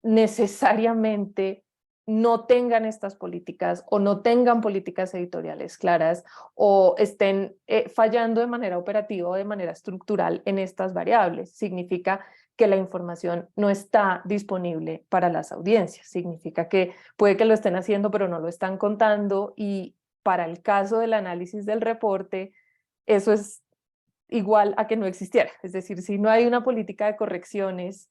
necesariamente no tengan estas políticas o no tengan políticas editoriales claras o estén fallando de manera operativa o de manera estructural en estas variables. Significa que la información no está disponible para las audiencias. Significa que puede que lo estén haciendo, pero no lo están contando, y para el caso del análisis del reporte, eso es igual a que no existiera. Es decir, si no hay una política de correcciones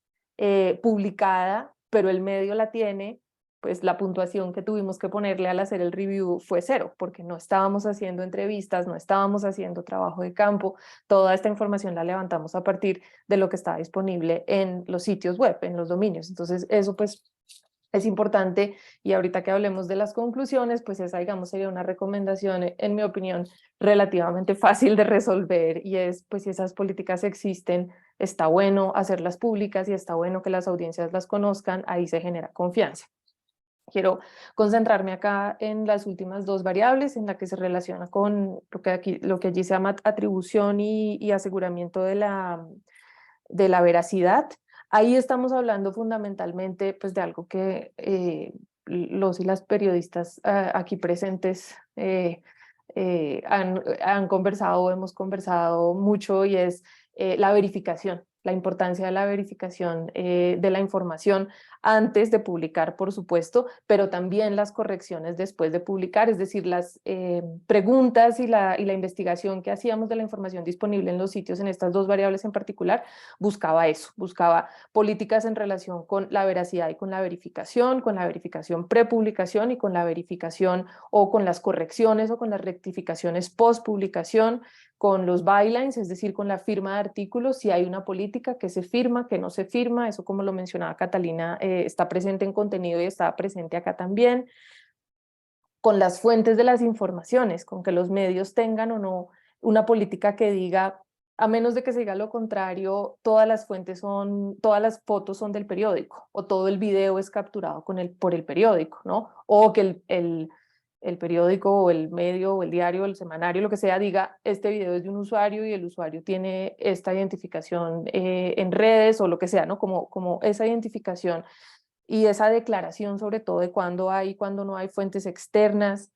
publicada, pero el medio la tiene, pues la puntuación que tuvimos que ponerle al hacer el review fue 0, porque no estábamos haciendo entrevistas, no estábamos haciendo trabajo de campo. Toda esta información la levantamos a partir de lo que estaba disponible en los sitios web, en los dominios. Entonces eso pues es importante, y ahorita que hablemos de las conclusiones, pues esa, digamos, sería una recomendación, en mi opinión, relativamente fácil de resolver, y es, pues si esas políticas existen, está bueno hacerlas públicas y está bueno que las audiencias las conozcan, ahí se genera confianza. Quiero concentrarme acá en las últimas dos variables, en la que se relaciona con lo que allí se llama atribución y aseguramiento de la veracidad. Ahí estamos hablando fundamentalmente pues, de algo que los y las periodistas aquí presentes han conversado, hemos conversado mucho, y es la verificación, la importancia de la verificación de la información antes de publicar, por supuesto, pero también las correcciones después de publicar, es decir, las preguntas y la investigación que hacíamos de la información disponible en los sitios en estas dos variables en particular, buscaba eso, buscaba políticas en relación con la veracidad y con la verificación prepublicación y con la verificación o con las correcciones o con las rectificaciones postpublicación, con los bylines, es decir, con la firma de artículos, si hay una política que se firma, que no se firma. Eso, como lo mencionaba Catalina, está presente en contenido y está presente acá también, con las fuentes de las informaciones, con que los medios tengan o no una política que diga, a menos de que se diga lo contrario, todas las fotos son del periódico, o todo el video es capturado por el periódico, ¿no? O que el periódico o el medio o el diario o el semanario, lo que sea, diga, este video es de un usuario y el usuario tiene esta identificación en redes o lo que sea, ¿no? Como esa identificación y esa declaración, sobre todo de cuándo hay y cuándo no hay fuentes externas.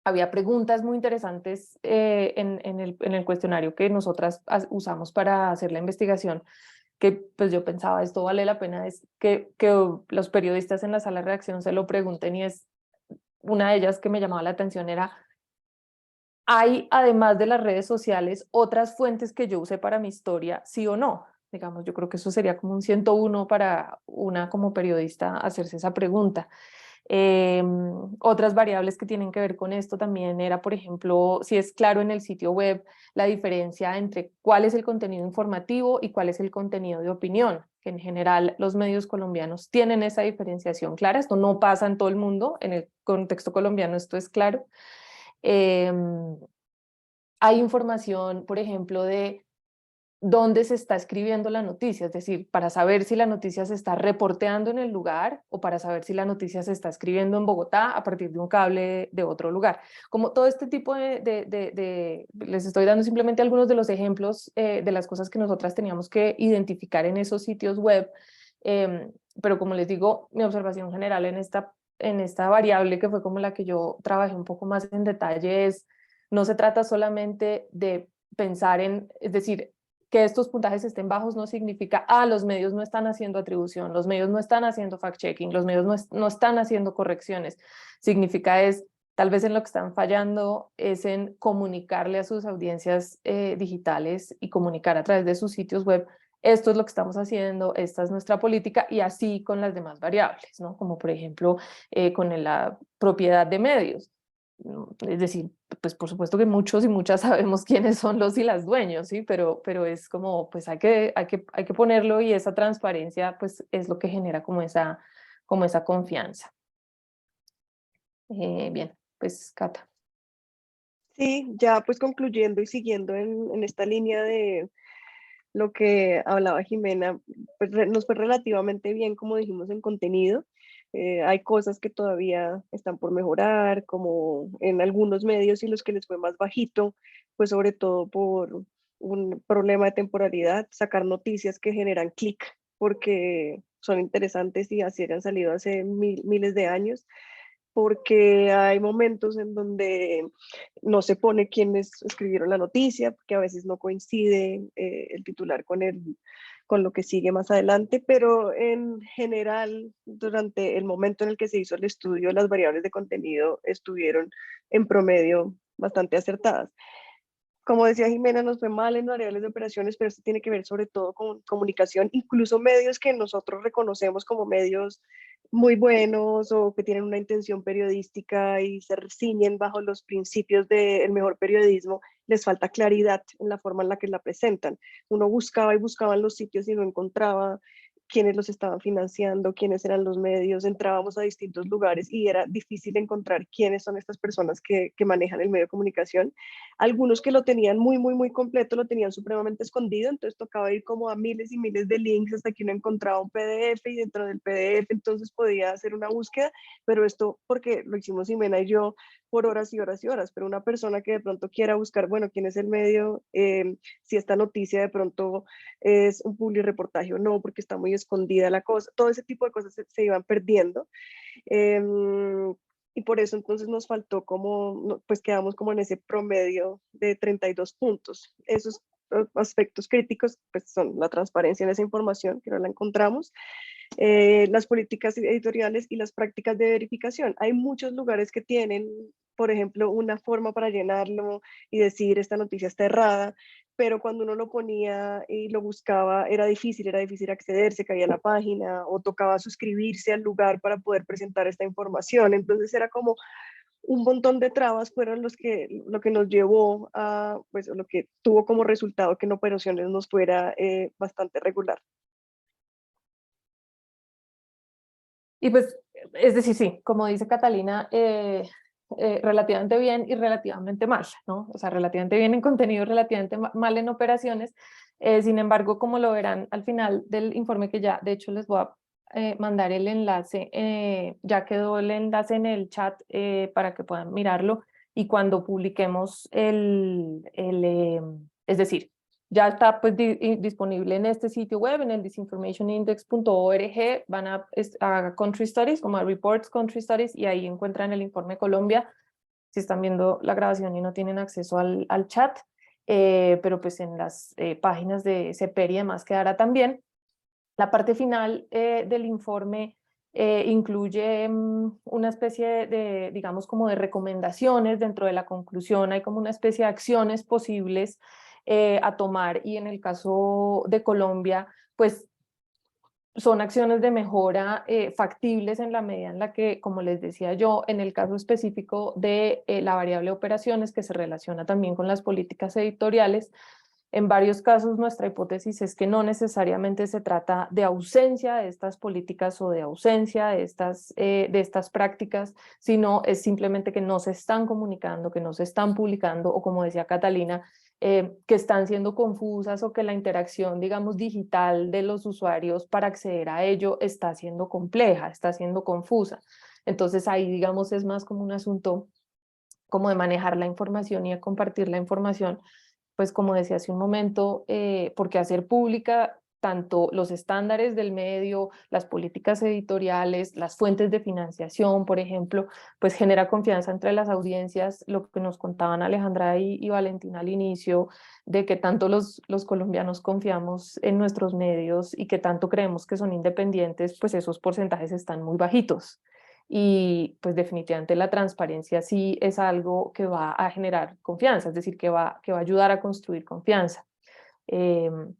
Había preguntas muy interesantes en el cuestionario que nosotras usamos para hacer la investigación, que pues yo pensaba, esto vale la pena, es que los periodistas en la sala de redacción se lo pregunten, y es una de ellas que me llamaba la atención era, ¿hay además de las redes sociales otras fuentes que yo use para mi historia, sí o no? Digamos, yo creo que eso sería como un 101 para una como periodista hacerse esa pregunta. Otras variables que tienen que ver con esto también era, por ejemplo, si es claro en el sitio web la diferencia entre cuál es el contenido informativo y cuál es el contenido de opinión, que en general los medios colombianos tienen esa diferenciación clara. Esto no pasa en todo el mundo, en el contexto colombiano esto es claro. Hay información, por ejemplo, de dónde se está escribiendo la noticia, es decir, para saber si la noticia se está reporteando en el lugar o para saber si la noticia se está escribiendo en Bogotá a partir de un cable de otro lugar. Como todo este tipo les estoy dando simplemente algunos de los ejemplos de las cosas que nosotras teníamos que identificar en esos sitios web, pero como les digo, mi observación general en esta variable que fue como la que yo trabajé un poco más en detalle es, no se trata solamente de pensar en, es decir, que estos puntajes estén bajos no significa, los medios no están haciendo atribución, los medios no están haciendo fact-checking, los medios no están haciendo correcciones. Significa tal vez en lo que están fallando es en comunicarle a sus audiencias digitales y comunicar a través de sus sitios web, esto es lo que estamos haciendo, esta es nuestra política, y así con las demás variables, ¿no? Como por ejemplo con la propiedad de medios. Es decir, pues por supuesto que muchos y muchas sabemos quiénes son los y las dueños, ¿sí? Pero es como, pues hay que ponerlo, y esa transparencia pues es lo que genera como esa confianza. Bien, pues Cata. Sí, ya pues concluyendo y siguiendo en esta línea de lo que hablaba Jimena, pues nos fue relativamente bien, como dijimos, en contenido. Hay cosas que todavía están por mejorar, como en algunos medios, y los que les fue más bajito, pues sobre todo por un problema de temporalidad, sacar noticias que generan clic, porque son interesantes y así han salido hace miles de años, porque hay momentos en donde no se pone quiénes escribieron la noticia, porque a veces no coincide el titular con lo que sigue más adelante, pero en general, durante el momento en el que se hizo el estudio, las variables de contenido estuvieron en promedio bastante acertadas. Como decía Jimena, nos fue mal en variables de operaciones, pero esto tiene que ver sobre todo con comunicación, incluso medios que nosotros reconocemos como medios muy buenos o que tienen una intención periodística y se ciñen bajo los principios del mejor periodismo, les falta claridad en la forma en la que la presentan. Uno buscaba y buscaba en los sitios y no encontraba quiénes los estaban financiando, quiénes eran los medios, entrábamos a distintos lugares y era difícil encontrar quiénes son estas personas que manejan el medio de comunicación. Algunos que lo tenían muy completo, lo tenían supremamente escondido, entonces tocaba ir como a miles y miles de links hasta que uno encontraba un PDF, y dentro del PDF entonces podía hacer una búsqueda, pero esto porque lo hicimos Jimena y yo por horas y horas y horas, pero una persona que de pronto quiera buscar, bueno, quién es el medio, si esta noticia de pronto es un publireportaje o no, porque está muy escondida la cosa, todo ese tipo de cosas se iban perdiendo. Y por eso entonces nos faltó como, pues quedamos como en ese promedio de 32 puntos. Esos aspectos críticos pues son la transparencia en esa información, que no la encontramos, las políticas editoriales y las prácticas de verificación. Hay muchos lugares que tienen, por ejemplo, una forma para llenarlo y decir esta noticia está errada, pero cuando uno lo ponía y lo buscaba era difícil acceder, se caía la página o tocaba suscribirse al lugar para poder presentar esta información. Entonces era como un montón de trabas fueron lo que nos llevó a, pues lo que tuvo como resultado que en operaciones nos fuera bastante regular. Y pues, es decir, sí, como dice Catalina, relativamente bien y relativamente mal, ¿no? O sea, relativamente bien en contenido, relativamente mal en operaciones. Sin embargo, como lo verán al final del informe, que ya, de hecho, les voy a mandar el enlace, ya quedó el enlace en el chat para que puedan mirarlo, y cuando publiquemos es decir, ya está pues disponible en este sitio web, en el disinformationindex.org, van a Country Studies, como a Reports Country Studies, y ahí encuentran el informe Colombia, si están viendo la grabación y no tienen acceso al chat. pero pues en las páginas de CEPER y demás quedará también. La parte final del informe incluye una especie de, digamos, como de recomendaciones dentro de la conclusión. Hay como una especie de acciones posibles a tomar, y en el caso de Colombia, pues son acciones de mejora factibles en la medida en la que, como les decía yo, en el caso específico de la variable operaciones, que se relaciona también con las políticas editoriales, en varios casos nuestra hipótesis es que no necesariamente se trata de ausencia de estas políticas o de ausencia de estas prácticas, sino es simplemente que no se están comunicando, que no se están publicando, o como decía Catalina, que están siendo confusas, o que la interacción, digamos, digital de los usuarios para acceder a ello está siendo compleja, está siendo confusa. Entonces ahí, digamos, es más como un asunto como de manejar la información y de compartir la información, pues como decía hace un momento, porque hacer pública tanto los estándares del medio, las políticas editoriales, las fuentes de financiación, por ejemplo, pues genera confianza entre las audiencias, lo que nos contaban Alejandra y Valentina al inicio, de que tanto los colombianos confiamos en nuestros medios y que tanto creemos que son independientes, pues esos porcentajes están muy bajitos. Y pues definitivamente la transparencia sí es algo que va a generar confianza, es decir, que va a ayudar a construir confianza. En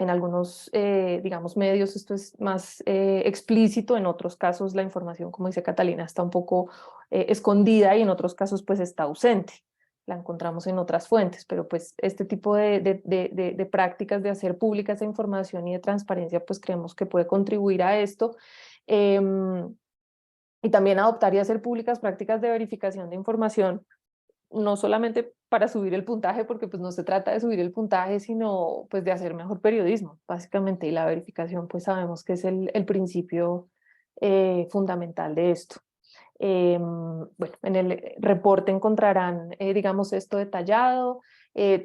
algunos, digamos, medios esto es más explícito, en otros casos la información, como dice Catalina, está un poco escondida, y en otros casos pues está ausente. La encontramos en otras fuentes, pero pues este tipo de prácticas de hacer pública esa información y de transparencia, pues creemos que puede contribuir a esto. Y también adoptar y hacer públicas prácticas de verificación de información, no solamente para subir el puntaje, porque pues no se trata de subir el puntaje, sino pues de hacer mejor periodismo, básicamente, y la verificación pues sabemos que es el principio fundamental de esto. Bueno, en el reporte encontrarán, digamos, esto detallado.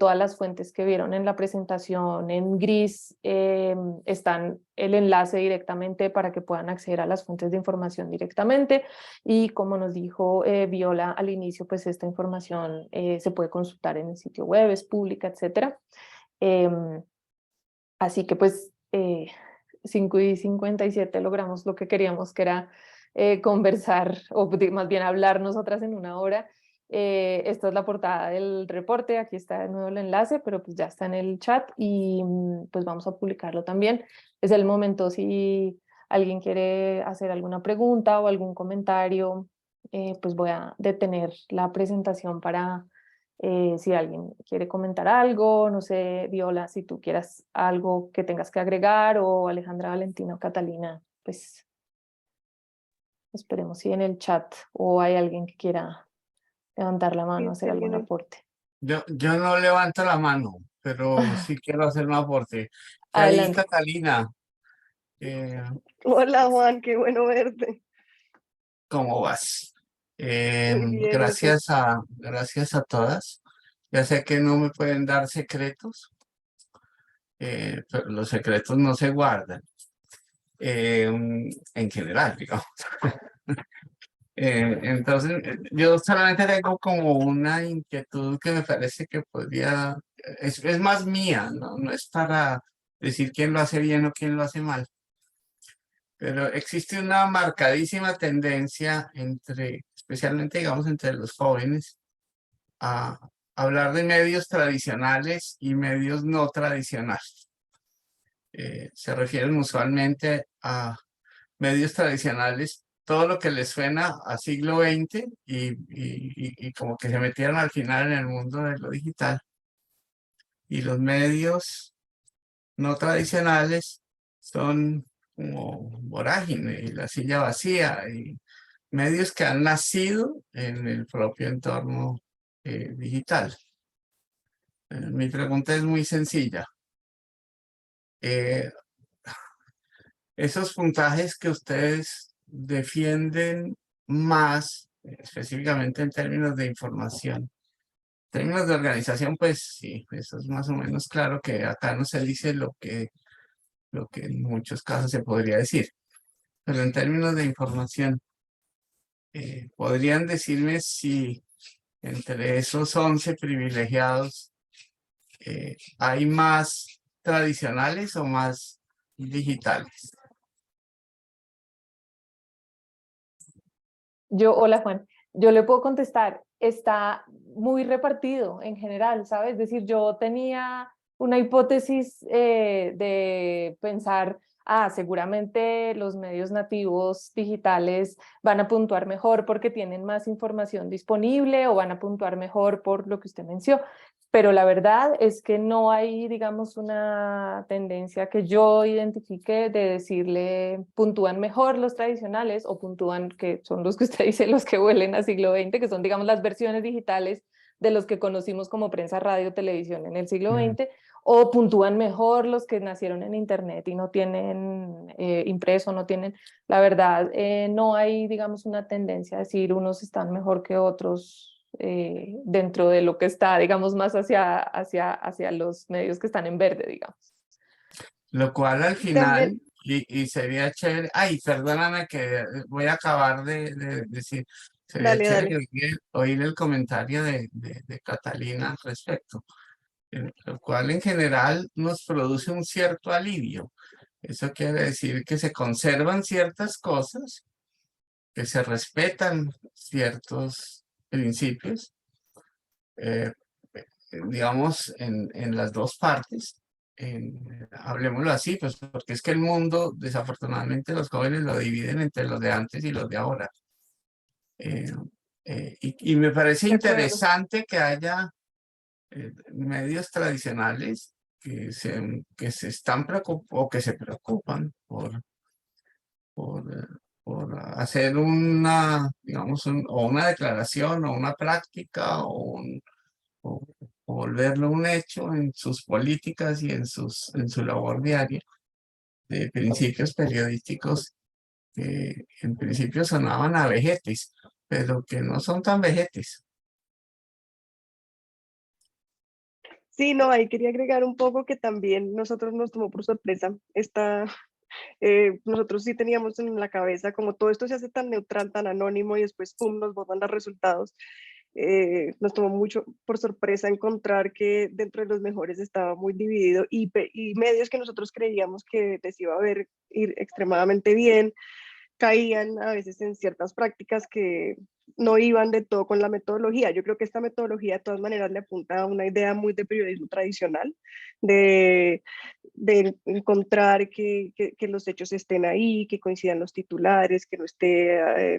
Todas las fuentes que vieron en la presentación en gris están el enlace directamente para que puedan acceder a las fuentes de información directamente, y como nos dijo Viola al inicio, pues esta información se puede consultar en el sitio web, es pública, etcétera. Así que pues 5:57 logramos lo que queríamos, que era conversar, o más bien hablar nosotras en una hora. Esta es la portada del reporte, aquí está de nuevo el enlace, pero pues ya está en el chat, y pues vamos a publicarlo también. Es el momento si alguien quiere hacer alguna pregunta o algún comentario, pues voy a detener la presentación para si alguien quiere comentar algo, no sé, Viola, si tú quieras algo que tengas que agregar, o Alejandra, Valentina o Catalina, pues esperemos si en el chat o hay alguien que quiera levantar la mano, hacer algún aporte. Yo no levanto la mano, pero sí quiero hacer un aporte. Feliz Adelante. Catalina. Eh, Hola Juan, qué bueno verte. ¿Cómo vas? Muy bien, Gracias a todas. Ya sé que no me pueden dar secretos, pero los secretos no se guardan, en general, digamos. Entonces, yo solamente tengo como una inquietud que me parece que podría, es más mía, ¿no? No es para decir quién lo hace bien o quién lo hace mal. Pero existe una marcadísima tendencia especialmente digamos, entre los jóvenes, a hablar de medios tradicionales y medios no tradicionales. Se refieren usualmente a medios tradicionales, todo lo que les suena a siglo XX y como que se metieron al final en el mundo de lo digital. Y los medios no tradicionales son como Vorágine y La Silla Vacía, y medios que han nacido en el propio entorno digital. Mi pregunta es muy sencilla. Esos puntajes que ustedes defienden más, específicamente en términos de información, en términos de organización, pues sí, eso es más o menos claro que acá no se dice lo que en muchos casos se podría decir. Pero en términos de información, ¿podrían decirme si entre esos 11 privilegiados ¿hay más tradicionales o más digitales? Hola Juan, yo le puedo contestar, está muy repartido en general, ¿sabes? Es decir, yo tenía una hipótesis de pensar, seguramente los medios nativos digitales van a puntuar mejor porque tienen más información disponible o van a puntuar mejor por lo que usted mencionó. Pero la verdad es que no hay, digamos, una tendencia que yo identifique de decirle puntúan mejor los tradicionales o puntúan, que son los que usted dice, los que huelen a siglo XX, que son, digamos, las versiones digitales de los que conocimos como prensa, radio, televisión en el siglo XX, o puntúan mejor los que nacieron en Internet y no tienen impreso, no tienen, la verdad, no hay, digamos, una tendencia a decir unos están mejor que otros dentro de lo que está, digamos, más hacia los medios que están en verde, digamos. Lo cual al Y también, final, y sería chévere, ay, perdóname que voy a acabar de decir, sería dale, chévere dale. oír el comentario de Catalina al respecto, lo cual en general nos produce un cierto alivio. Eso quiere decir que se conservan ciertas cosas, que se respetan ciertos principios, eh, digamos, en las dos partes. Hablemoslo así, pues porque es que el mundo, desafortunadamente, los jóvenes lo dividen entre los de antes y los de ahora. Y me parece De acuerdo. interesante que haya medios tradicionales que se están o que se preocupan por hacer una, digamos, o una declaración o una práctica o, o volverlo un hecho en sus políticas y en su labor diaria de principios periodísticos que en principio sonaban a vejetes, pero que no son tan vejetes. Sí, no, ahí quería agregar un poco que también nosotros nos tomó por sorpresa nosotros sí teníamos en la cabeza como todo esto se hace tan neutral, tan anónimo y después, ¡pum!, nos botan los resultados. Nos tomó mucho por sorpresa encontrar que dentro de los mejores estaba muy dividido y medios que nosotros creíamos que les iba a ver ir extremadamente bien, caían a veces en ciertas prácticas que no iban de todo con la metodología. Yo creo que esta metodología de todas maneras le apunta a una idea muy de periodismo tradicional, de encontrar que los hechos estén ahí, que coincidan los titulares, que no esté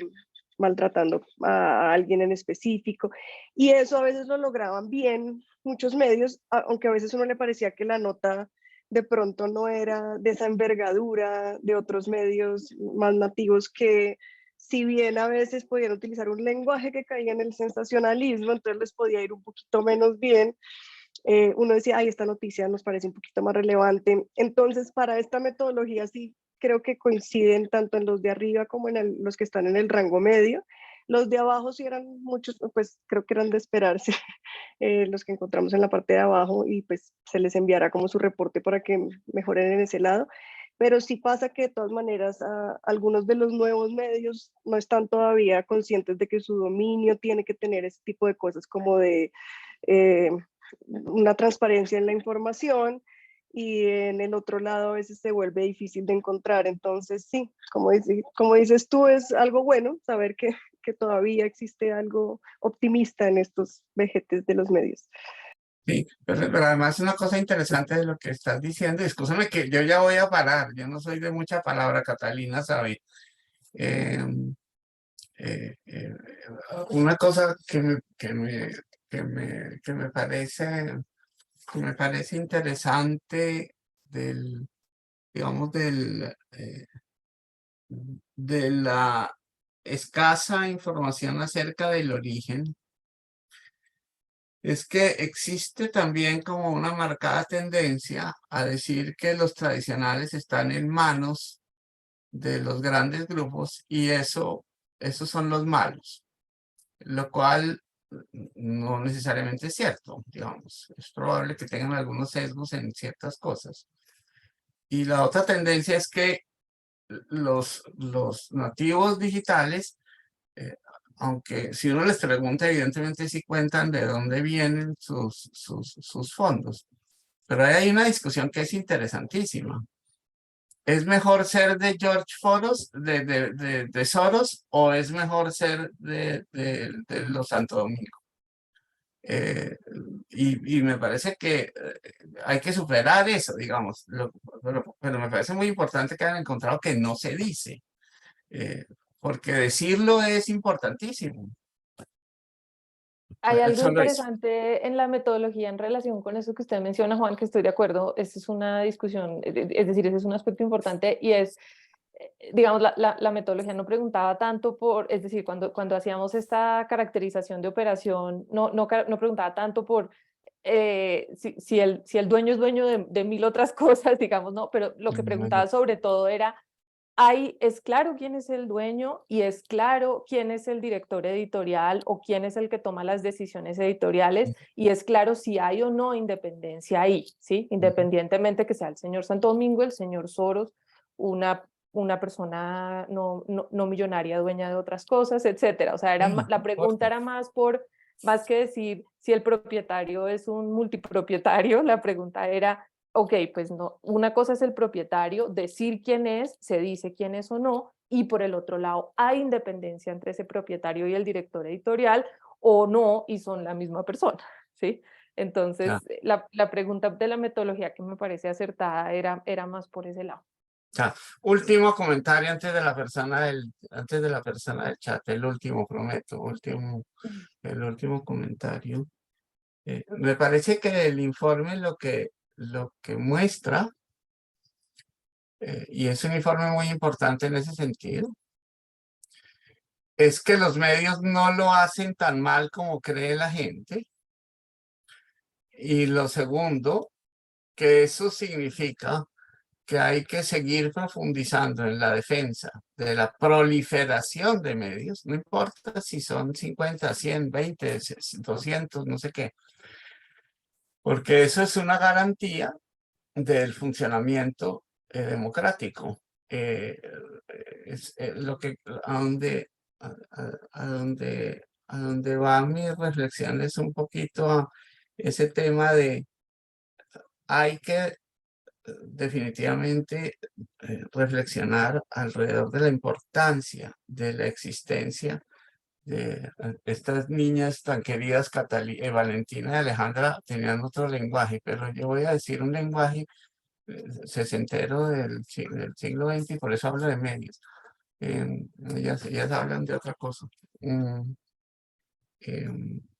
maltratando a alguien en específico. Y eso a veces lo lograban bien muchos medios, aunque a veces uno le parecía que la nota de pronto no era de esa envergadura de otros medios más nativos que, si bien a veces podían utilizar un lenguaje que caía en el sensacionalismo, entonces les podía ir un poquito menos bien. Uno decía, ay, esta noticia nos parece un poquito más relevante. Entonces, para esta metodología sí creo que coinciden tanto en los de arriba como en los que están en el rango medio. Los de abajo sí eran muchos, pues creo que eran de esperarse, los que encontramos en la parte de abajo y pues se les enviará como su reporte para que mejoren en ese lado. Pero sí pasa que de todas maneras algunos de los nuevos medios no están todavía conscientes de que su dominio tiene que tener ese tipo de cosas como de una transparencia en la información y en el otro lado a veces se vuelve difícil de encontrar. Entonces sí, como dices tú, es algo bueno saber que todavía existe algo optimista en estos vejetes de los medios. Sí, pero además una cosa interesante de lo que estás diciendo, escúchame que yo ya voy a parar, yo no soy de mucha palabra, Catalina sabe. Eh, una cosa que me parece interesante digamos, de la escasa información acerca del origen, es que existe también como una marcada tendencia a decir que los tradicionales están en manos de los grandes grupos y esos son los malos, lo cual no necesariamente es cierto, digamos, es probable que tengan algunos sesgos en ciertas cosas. Y la otra tendencia es que los nativos digitales aunque si uno les pregunta, evidentemente sí cuentan de dónde vienen sus fondos. Pero ahí hay una discusión que es interesantísima. ¿Es mejor ser de George Soros, de Soros, o es mejor ser de los Santo Domingo? Y me parece que hay que superar eso, digamos, pero me parece muy importante que hayan encontrado que no se dice, porque decirlo es importantísimo. Hay algo Solo eso. interesante en la metodología en relación con eso que usted menciona, Juan, que estoy de acuerdo. Esta es una discusión, es decir, ese es un aspecto importante y es, digamos, la metodología no preguntaba tanto por, es decir, cuando hacíamos esta caracterización de operación, no preguntaba tanto por si el dueño es dueño de mil otras cosas, digamos, no, pero lo que preguntaba sobre todo era, es claro quién es el dueño y es claro quién es el director editorial o quién es el que toma las decisiones editoriales y es claro si hay o no independencia ahí, ¿sí? Independientemente que sea el señor Santo Domingo, el señor Soros, una persona no millonaria dueña de otras cosas, etcétera. O sea, la pregunta era más que decir si el propietario es un multipropietario, la pregunta era, ok, pues no, una cosa es el propietario, decir quién es, se dice quién es o no, y por el otro lado, ¿hay independencia entre ese propietario y el director editorial o no, y son la misma persona? ¿Sí? Entonces, la pregunta de la metodología que me parece acertada era más por ese lado. Último comentario antes de la persona del chat, el último, prometo, el último comentario. Me parece que el informe lo que muestra, y es un informe muy importante en ese sentido, es que los medios no lo hacen tan mal como cree la gente. Y lo segundo, que eso significa que hay que seguir profundizando en la defensa de la proliferación de medios, no importa si son 50, 100, 20, 200, no sé qué, porque eso es una garantía del funcionamiento democrático. Es lo que a donde van mis reflexiones un poquito a ese tema de hay que definitivamente reflexionar alrededor de la importancia de la existencia de estas niñas tan queridas, Valentina y Alejandra tenían otro lenguaje, pero yo voy a decir un lenguaje sesentero del siglo XX y por eso hablo de medios. Ellas hablan de otra cosa.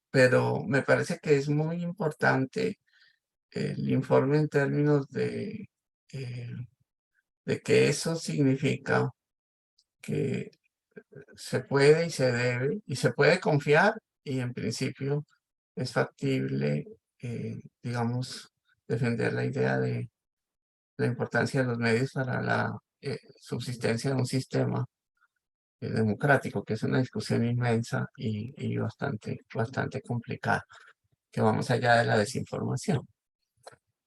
Pero me parece que es muy importante el informe en términos de que eso significa que se puede y se debe y se puede confiar y en principio es factible, digamos, defender la idea de la importancia de los medios para la subsistencia de un sistema democrático, que es una discusión inmensa y bastante complicada, que va más allá de la desinformación.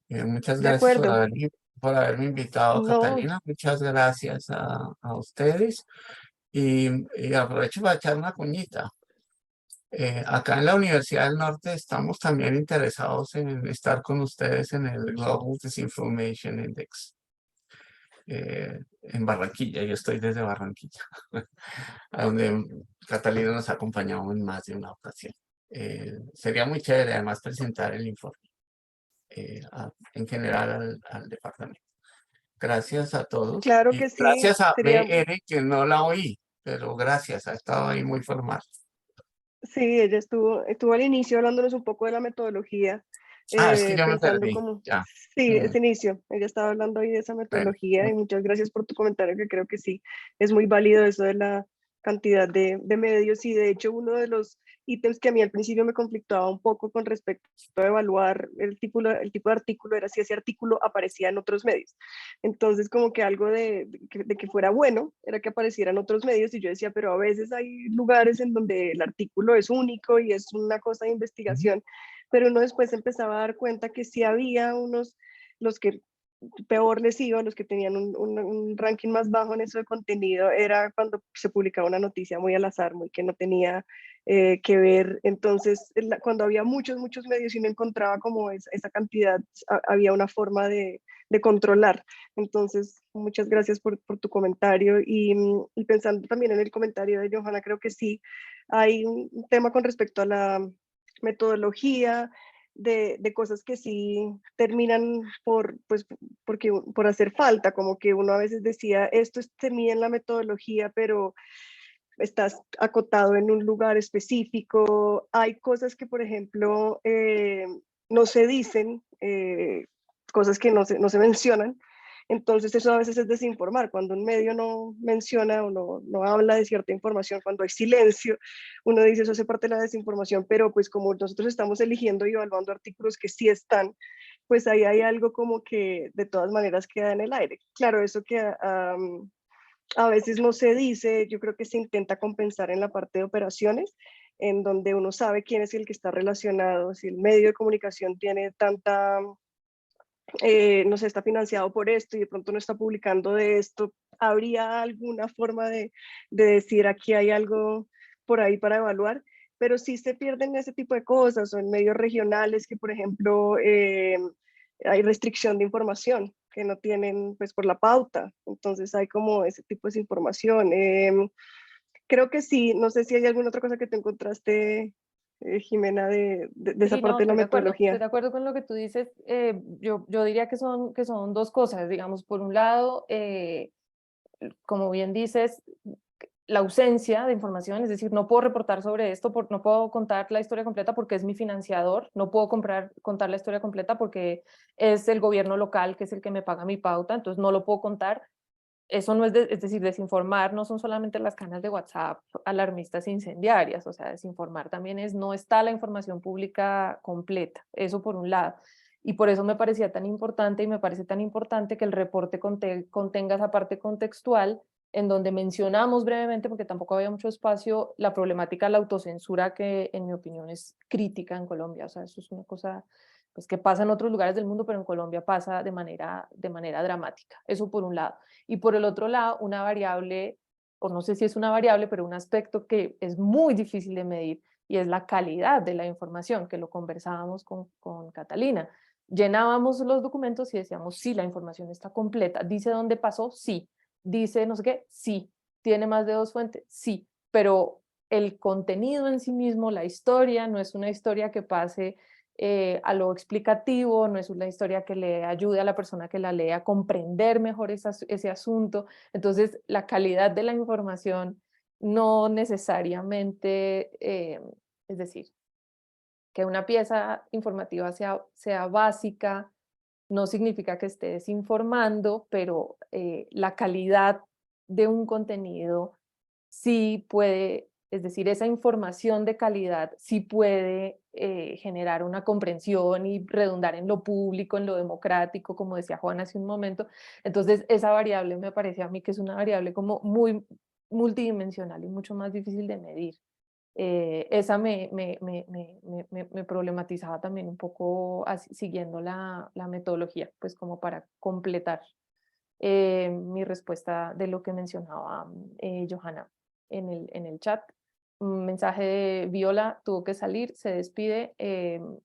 Muchas De gracias acuerdo. por haberme invitado, No, Catalina. Muchas gracias a ustedes. Y aprovecho para echar una cuñita. Acá en la Universidad del Norte estamos también interesados en estar con ustedes en el Global Disinformation Index. En Barranquilla, yo estoy desde Barranquilla, a donde Catalina nos ha acompañado en más de una ocasión. Sería muy chévere además presentar el informe en general al departamento. Gracias a todos claro y que sí, gracias a sería, BR que no la oí, pero gracias, ha estado ahí muy formal. sí, ella estuvo al inicio hablándonos un poco de la metodología, Es que yo me pensando perdí, como, ya. sí, ese inicio, ella estaba hablando ahí de esa Bueno, metodología y muchas gracias por tu comentario, que creo que sí, es muy válido eso de la cantidad de medios y de hecho uno de los ítems que a mí al principio me conflictuaba un poco con respecto a evaluar el tipo de artículo era si ese artículo aparecía en otros medios. Entonces como que algo de que fuera bueno era que apareciera en otros medios y yo decía, pero a veces hay lugares en donde el artículo es único y es una cosa de investigación, pero uno después empezaba a dar cuenta que sí había unos, los que peor les iba, los que tenían un ranking más bajo en eso de contenido, era cuando se publicaba una noticia muy al azar, muy que no tenía que ver. Entonces, cuando había muchos medios y no encontraba como esa cantidad, había una forma de controlar. Entonces, muchas gracias por tu comentario. Y pensando también en el comentario de Johanna, creo que sí, hay un tema con respecto a la metodología, de cosas que sí terminan por hacer falta, como que uno a veces decía, esto se mide en la metodología, pero estás acotado en un lugar específico. Hay cosas que, por ejemplo, no se dicen, cosas que no se mencionan. Entonces eso a veces es desinformar. Cuando un medio no menciona o no habla de cierta información, cuando hay silencio, uno dice eso hace parte de la desinformación, pero pues como nosotros estamos eligiendo y evaluando artículos que sí están, pues ahí hay algo como que de todas maneras queda en el aire. Claro, eso que a veces no se dice, yo creo que se intenta compensar en la parte de operaciones, en donde uno sabe quién es el que está relacionado, si el medio de comunicación tiene tanta, no sé, está financiado por esto y de pronto no está publicando de esto, ¿habría alguna forma de decir aquí hay algo por ahí para evaluar? Pero sí se pierden ese tipo de cosas, o en medios regionales que, por ejemplo, hay restricción de información que no tienen, pues, por la pauta. Entonces hay como ese tipo de información. Creo que sí, no sé si hay alguna otra cosa que te encontraste, Jimena, de esa Sí, no, parte de la estoy metodología. de acuerdo con lo que tú dices. Yo diría que son dos cosas, digamos, por un lado, como bien dices, la ausencia de información, es decir, no puedo reportar sobre esto, no puedo contar la historia completa porque es mi financiador, no puedo contar la historia completa porque es el gobierno local que es el que me paga mi pauta, entonces no lo puedo contar. Eso no es, es decir, desinformar no son solamente las cadenas de WhatsApp alarmistas e incendiarias, o sea, desinformar también es no está la información pública completa, eso por un lado. Y por eso me parecía tan importante y me parece tan importante que el reporte contenga esa parte contextual en donde mencionamos brevemente, porque tampoco había mucho espacio, la problemática de la autocensura que en mi opinión es crítica en Colombia, o sea, eso es una cosa pues, que pasa en otros lugares del mundo, pero en Colombia pasa de manera dramática, eso por un lado. Y por el otro lado, una variable, o no sé si es una variable, pero un aspecto que es muy difícil de medir, y es la calidad de la información, que lo conversábamos con Catalina. Llenábamos los documentos y decíamos, sí, la información está completa. ¿Dice dónde pasó? Sí. ¿Dice no sé qué? Sí. ¿Tiene más de 2 fuentes? Sí. Pero el contenido en sí mismo, la historia, no es una historia que pase a lo explicativo, no es una historia que le ayude a la persona que la lea a comprender mejor ese asunto. Entonces, la calidad de la información no necesariamente, es decir, que una pieza informativa sea básica, no significa que esté desinformando, pero la calidad de un contenido sí puede, es decir, esa información de calidad sí puede generar una comprensión y redundar en lo público, en lo democrático, como decía Juan hace un momento. Entonces, esa variable me parece a mí que es una variable como muy multidimensional y mucho más difícil de medir. Esa me problematizaba también un poco siguiendo la metodología, pues como para completar mi respuesta de lo que mencionaba Johanna en el chat. Un mensaje de Viola tuvo que salir, se despide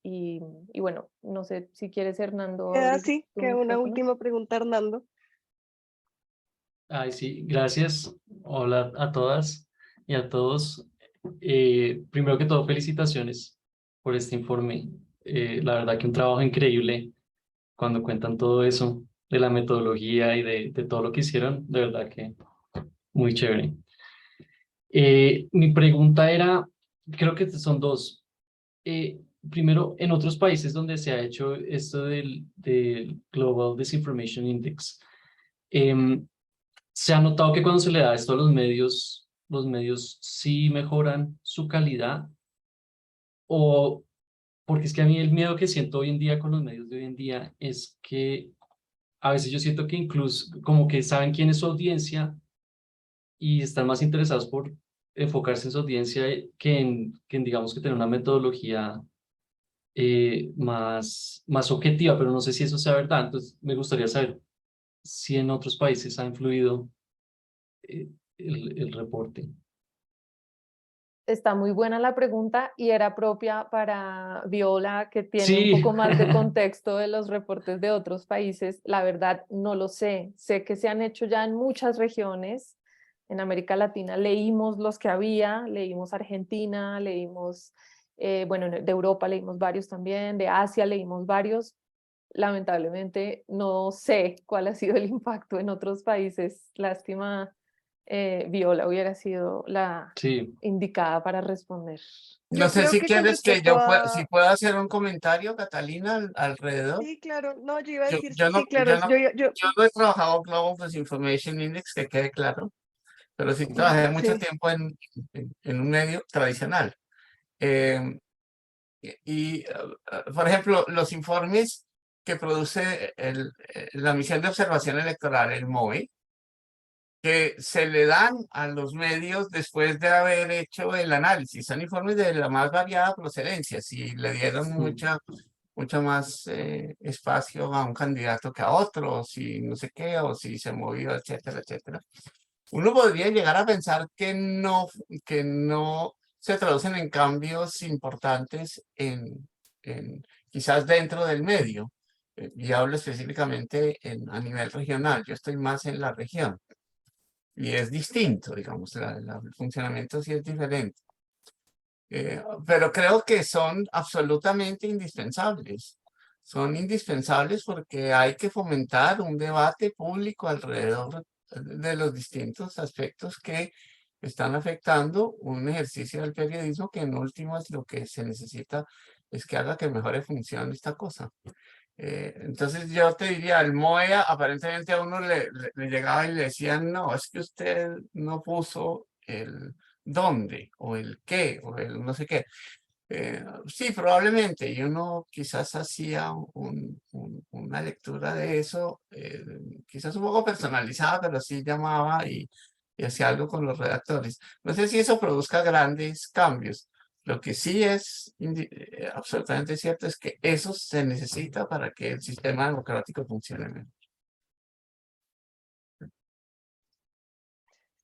y bueno, no sé si quieres, Hernando, Queda abrir así, tu que una micrófono. última pregunta, Hernando. Ay, sí, gracias. Hola a todas y a todos. Primero que todo, felicitaciones por este informe. La verdad que un trabajo increíble cuando cuentan todo eso de la metodología y de todo lo que hicieron. De verdad que muy chévere. Mi pregunta era, creo que son dos. Primero, en otros países donde se ha hecho esto del Global Disinformation Index, em, se ha notado que cuando se le da esto a los medios sí mejoran su calidad, o porque es que a mí el miedo que siento hoy en día con los medios de hoy en día es que a veces yo siento que incluso como que saben quién es su audiencia y están más interesados por enfocarse en su audiencia que en digamos que tener una metodología más objetiva, pero no sé si eso sea verdad. Entonces me gustaría saber si en otros países ha influido el reporte. Está muy buena la pregunta y era propia para Viola, que tiene un Sí. poco más de contexto de los reportes de otros países. La verdad, no lo sé. Sé que se han hecho ya en muchas regiones. En América Latina leímos los que había, leímos Argentina, leímos, bueno, de Europa leímos varios también, de Asia leímos varios. Lamentablemente no sé cuál ha sido el impacto en otros países. Lástima, Viola hubiera sido la Sí, indicada para responder. No Yo sé creo si que con quieres que respecto si a... puedo hacer un comentario, Catalina, alrededor. Sí, claro, no, yo iba a Yo, decir, yo no, sí, claro, yo no, yo, yo no he trabajado Global Disinformation Index, que quede claro, pero sí trabajé mucho sí, tiempo en un medio tradicional. Eh, por ejemplo, los informes que produce la misión de observación electoral, el MOE, que se le dan a los medios después de haber hecho el análisis. Son informes de la más variada procedencia. Si le dieron mucho más espacio a un candidato que a otro, o si no sé qué, o si se movió, etcétera, etcétera. Uno podría llegar a pensar que no se traducen en cambios importantes quizás dentro del medio. Y hablo específicamente a nivel regional. Yo estoy más en la región y es distinto, digamos, el funcionamiento sí es diferente. Pero creo que son absolutamente indispensables. Son indispensables porque hay que fomentar un debate público alrededor de los distintos aspectos que están afectando un ejercicio del periodismo que en últimas lo que se necesita es que haga que mejore función esta cosa. Entonces yo te diría, el MOEA aparentemente a uno le llegaba y le decían, no, es que usted no puso el dónde o el qué o el no sé qué. Sí, probablemente, y uno quizás hacía una lectura de eso, quizás un poco personalizada, pero sí llamaba y hacía algo con los redactores. No sé si eso produzca grandes cambios. Lo que sí es absolutamente cierto es que eso se necesita para que el sistema democrático funcione mejor.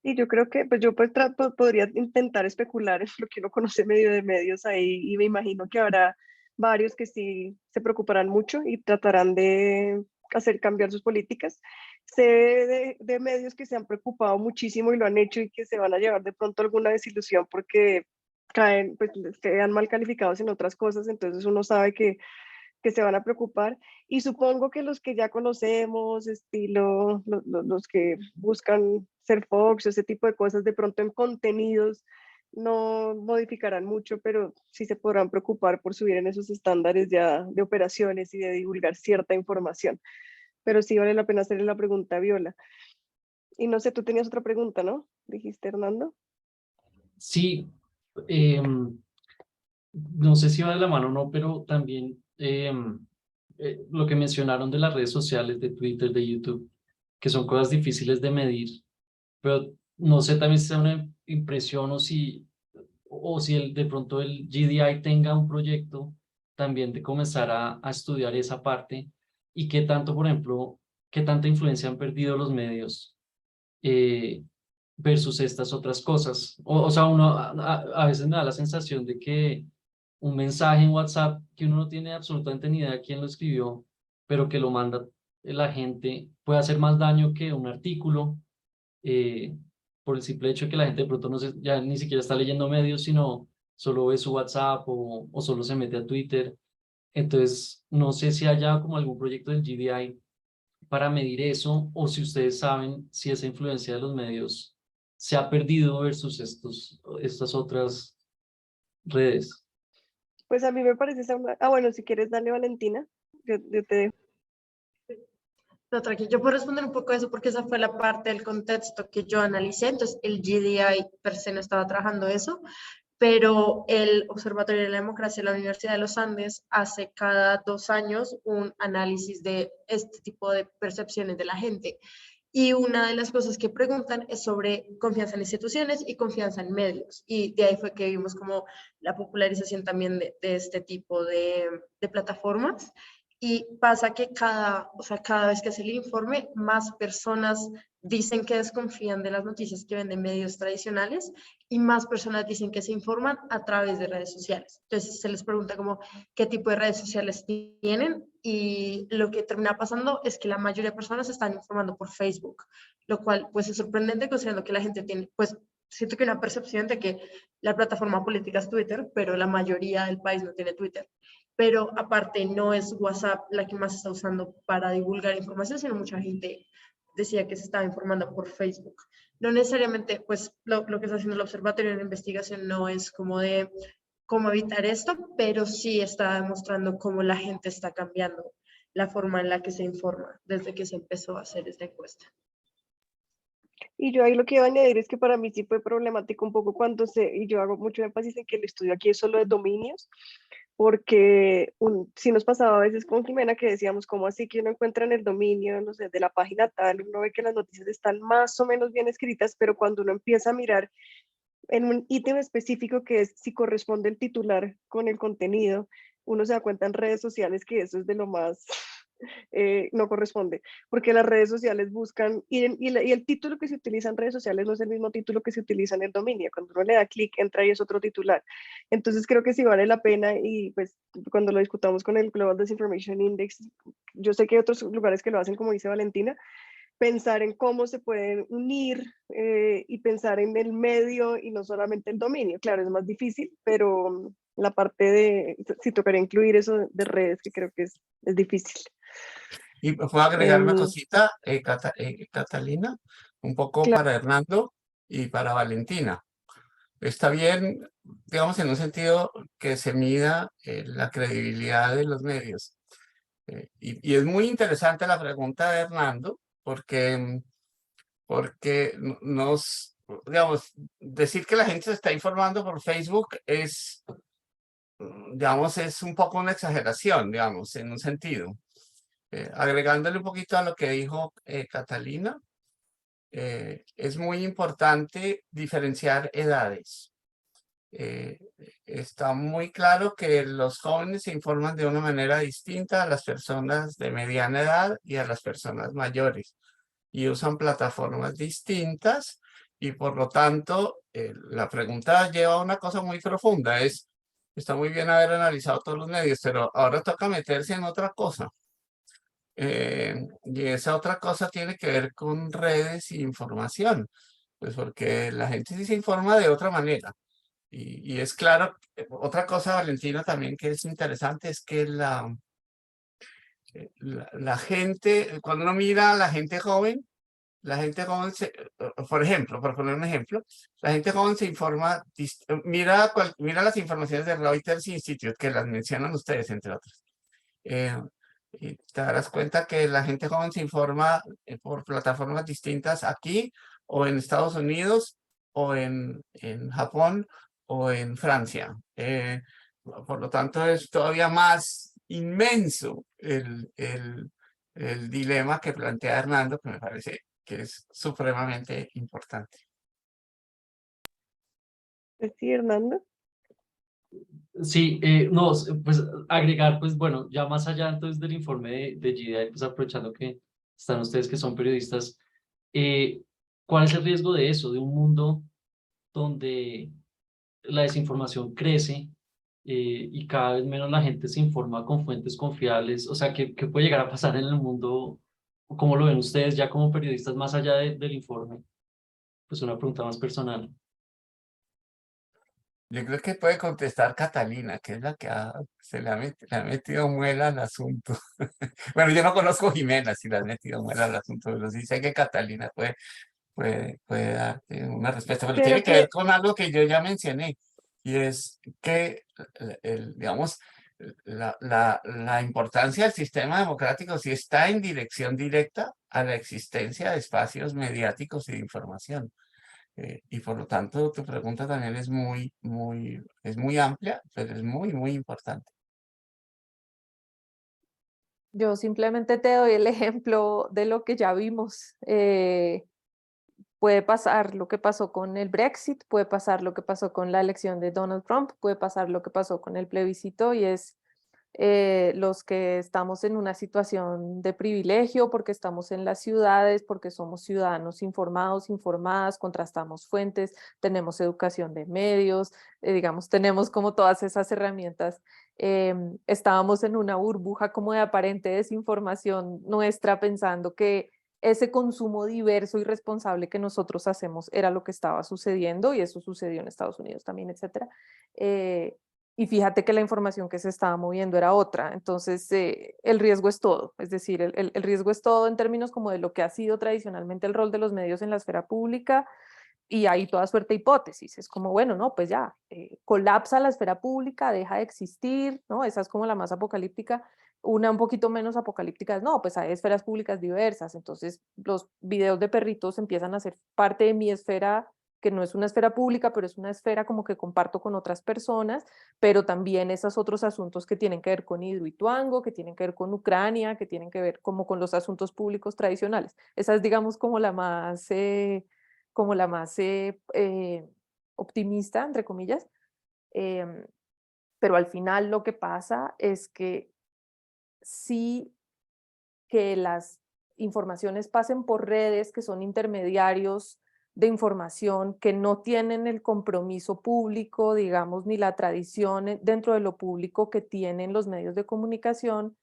y yo creo que pues yo pues podría intentar especular en lo que uno conoce medio de medios ahí y me imagino que habrá varios que sí se preocuparán mucho y tratarán de hacer cambiar sus políticas. Sé de medios que se han preocupado muchísimo y lo han hecho y que se van a llevar de pronto alguna desilusión porque caen, pues quedan mal calificados en otras cosas, entonces uno sabe que se van a preocupar y supongo que los que ya conocemos, estilo los que buscan ser Fox, ese tipo de cosas, de pronto en contenidos no modificarán mucho, pero sí se podrán preocupar por subir en esos estándares ya de operaciones y de divulgar cierta información. Pero sí vale la pena hacerle la pregunta a Viola. Y no sé, tú tenías otra pregunta, ¿no? Dijiste, Hernando. sí, no sé si va de la mano o no, pero también lo que mencionaron de las redes sociales, de Twitter, de YouTube, que son cosas difíciles de medir, pero no sé también si es una impresión o si de pronto el GDI tenga un proyecto también de comenzar a estudiar esa parte y qué tanto, por ejemplo, qué tanta influencia han perdido los medios eh, versus estas otras cosas. O sea, uno a veces me da la sensación de que un mensaje en WhatsApp que uno no tiene absolutamente ni idea de quién lo escribió, pero que lo manda la gente, puede hacer más daño que un artículo, eh, por el simple hecho de que la gente de pronto no se, ya ni siquiera está leyendo medios, sino solo ve su WhatsApp o solo se mete a Twitter. Entonces, no sé si haya como algún proyecto del GDI para medir eso o si ustedes saben si esa influencia de los medios se ha perdido versus estas otras redes. Pues a mí me parece esa una... Ah, bueno, si quieres darle, Valentina, yo te dejo. No, tranquilo, yo puedo responder un poco a eso porque esa fue la parte del contexto que yo analicé, entonces el GDI per se no estaba trabajando eso, pero el Observatorio de la Democracia de la Universidad de los Andes hace cada 2 años un análisis de este tipo de percepciones de la gente. Y una de las cosas que preguntan es sobre confianza en instituciones y confianza en medios. Y de ahí fue que vimos como la popularización también de este tipo de plataformas. Y pasa que cada vez que hace el informe, más personas dicen que desconfían de las noticias que ven de medios tradicionales y más personas dicen que se informan a través de redes sociales. Entonces se les pregunta como qué tipo de redes sociales tienen y lo que termina pasando es que la mayoría de personas se están informando por Facebook, lo cual pues es sorprendente considerando que la gente tiene, pues siento que una percepción de que la plataforma política es Twitter, pero la mayoría del país no tiene Twitter. Pero aparte no es WhatsApp la que más se está usando para divulgar información, sino mucha gente decía que se estaba informando por Facebook. No necesariamente, pues lo que está haciendo el observatorio en la investigación no es como de cómo evitar esto, pero sí está demostrando cómo la gente está cambiando la forma en la que se informa desde que se empezó a hacer esta encuesta. Y yo ahí lo que iba a añadir es que para mí sí fue problemático un poco y yo hago mucho énfasis en que el estudio aquí es solo de dominios, porque sí nos pasaba a veces con Jimena que decíamos, ¿cómo así que uno encuentra en el dominio, no sé, de la página tal, uno ve que las noticias están más o menos bien escritas, pero cuando uno empieza a mirar en un ítem específico que es si corresponde el titular con el contenido, uno se da cuenta en redes sociales que eso es de lo más no corresponde, porque las redes sociales buscan, y el título que se utiliza en redes sociales no es el mismo título que se utiliza en el dominio, cuando uno le da clic entra y es otro titular. Entonces creo que sí vale la pena y pues cuando lo discutamos con el Global Disinformation Index, yo sé que hay otros lugares que lo hacen como dice Valentina, pensar en cómo se pueden unir y pensar en el medio y no solamente el dominio. Claro, es más difícil, pero la parte de, si tocaría incluir eso de redes, que creo que es difícil. Y puedo agregar una Em, cosita, Catalina, un poco claro, para Hernando y para Valentina. Está bien, digamos, en un sentido que se mida la credibilidad de los medios. Y es muy interesante la pregunta de Hernando, porque digamos, decir que la gente se está informando por Facebook es, digamos, es un poco una exageración, digamos, en un sentido. Agregándole un poquito a lo que dijo Catalina, es muy importante diferenciar edades. Está muy claro que los jóvenes se informan de una manera distinta a las personas de mediana edad y a las personas mayores y usan plataformas distintas y por lo tanto la pregunta lleva a una cosa muy profunda, está muy bien haber analizado todos los medios, pero ahora toca meterse en otra cosa. Y esa otra cosa tiene que ver con redes y información, pues porque la gente sí se informa de otra manera. Y es claro, otra cosa, Valentina, también que es interesante es que la gente, cuando uno mira a la gente joven, por ejemplo, por poner un ejemplo, la gente joven se informa, mira las informaciones de Reuters Institute, que las mencionan ustedes, entre otras. Y te darás cuenta que la gente joven se informa por plataformas distintas aquí o en Estados Unidos o en Japón o en Francia. Por lo tanto, es todavía más inmenso el dilema que plantea Hernando, que me parece que es supremamente importante. sí, Hernando. Sí, no, pues agregar, pues bueno, ya más allá entonces del informe de GDI, pues aprovechando que están ustedes que son periodistas, ¿cuál es el riesgo de eso, de un mundo donde la desinformación crece y cada vez menos la gente se informa con fuentes confiables? O sea, ¿qué puede llegar a pasar en el mundo? ¿Cómo lo ven ustedes ya como periodistas más allá del informe? Pues una pregunta más personal. Yo creo que puede contestar Catalina, que es la que le ha metido muela al asunto. Bueno, yo no conozco a Jimena si le ha metido muela al asunto, pero sí sé que Catalina puede darte una respuesta, pero tiene Creo que ver que con algo que yo ya mencioné, y es que, digamos, la importancia del sistema democrático sí está en dirección directa a la existencia de espacios mediáticos y de información. Y por lo tanto, tu pregunta también es es muy amplia, pero es muy, muy importante. Yo simplemente te doy el ejemplo de lo que ya vimos. Puede pasar lo que pasó con el Brexit, puede pasar lo que pasó con la elección de Donald Trump, puede pasar lo que pasó con el plebiscito, y es los que estamos en una situación de privilegio porque estamos en las ciudades, porque somos ciudadanos informados, informadas, contrastamos fuentes, tenemos educación de medios, digamos, tenemos como todas esas herramientas. Estábamos en una burbuja como de aparente desinformación nuestra, pensando que ese consumo diverso y responsable que nosotros hacemos era lo que estaba sucediendo, y eso sucedió en Estados Unidos también, etcétera. Y fíjate que la información que se estaba moviendo era otra. Entonces, el riesgo es todo. Es decir, el riesgo es todo en términos como de lo que ha sido tradicionalmente el rol de los medios en la esfera pública, y hay toda suerte de hipótesis. Es como, bueno, no, pues ya, colapsa la esfera pública, deja de existir, ¿no? Esa es como la más apocalíptica. Una un poquito menos apocalíptica es, no, pues hay esferas públicas diversas. Entonces, los videos de perritos empiezan a ser parte de mi esfera, que no es una esfera pública, pero es una esfera como que comparto con otras personas, pero también esos otros asuntos que tienen que ver con Hidroituango, que tienen que ver con Ucrania, que tienen que ver como con los asuntos públicos tradicionales. Esa es, digamos, como la más optimista, entre comillas. Em, pero al final lo que pasa es que sí, que las informaciones pasen por redes que son intermediarios de información, que no tienen el compromiso público, digamos, ni la tradición dentro de lo público que tienen los medios de comunicación,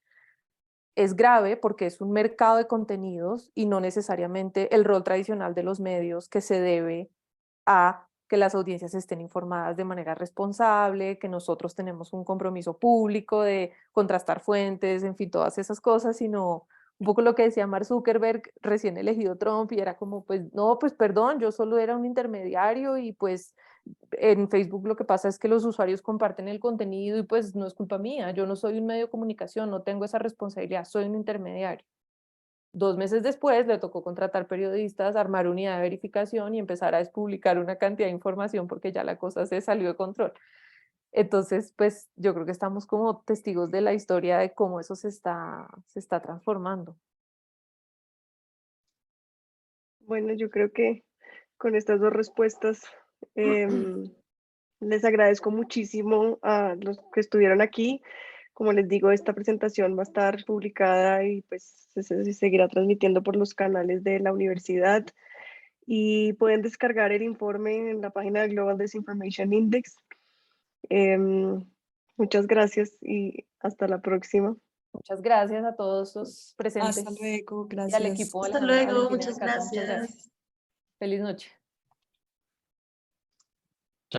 es grave, porque es un mercado de contenidos y no necesariamente el rol tradicional de los medios, que se debe a que las audiencias estén informadas de manera responsable, que nosotros tenemos un compromiso público de contrastar fuentes, en fin, todas esas cosas, sino un poco lo que decía Mark Zuckerberg, recién elegido Trump, y era como, pues no, pues perdón, yo solo era un intermediario, y pues en Facebook lo que pasa es que los usuarios comparten el contenido y pues no es culpa mía, yo no soy un medio de comunicación, no tengo esa responsabilidad, soy un intermediario. 2 meses después le tocó contratar periodistas, armar unidad de verificación y empezar a despublicar una cantidad de información, porque ya la cosa se salió de control. Entonces, pues yo creo que estamos como testigos de la historia de cómo eso se está transformando. Bueno, yo creo que con estas dos respuestas les agradezco muchísimo a los que estuvieron aquí. Como les digo, esta presentación va a estar publicada y pues se seguirá transmitiendo por los canales de la universidad, y pueden descargar el informe en la página del Global Disinformation Index. Muchas gracias y hasta la próxima. Muchas gracias a todos los presentes Hasta luego, y al gracias. equipo, Hasta Alejandra, luego, Valentina y muchas Cata, muchas gracias. gracias. Feliz noche.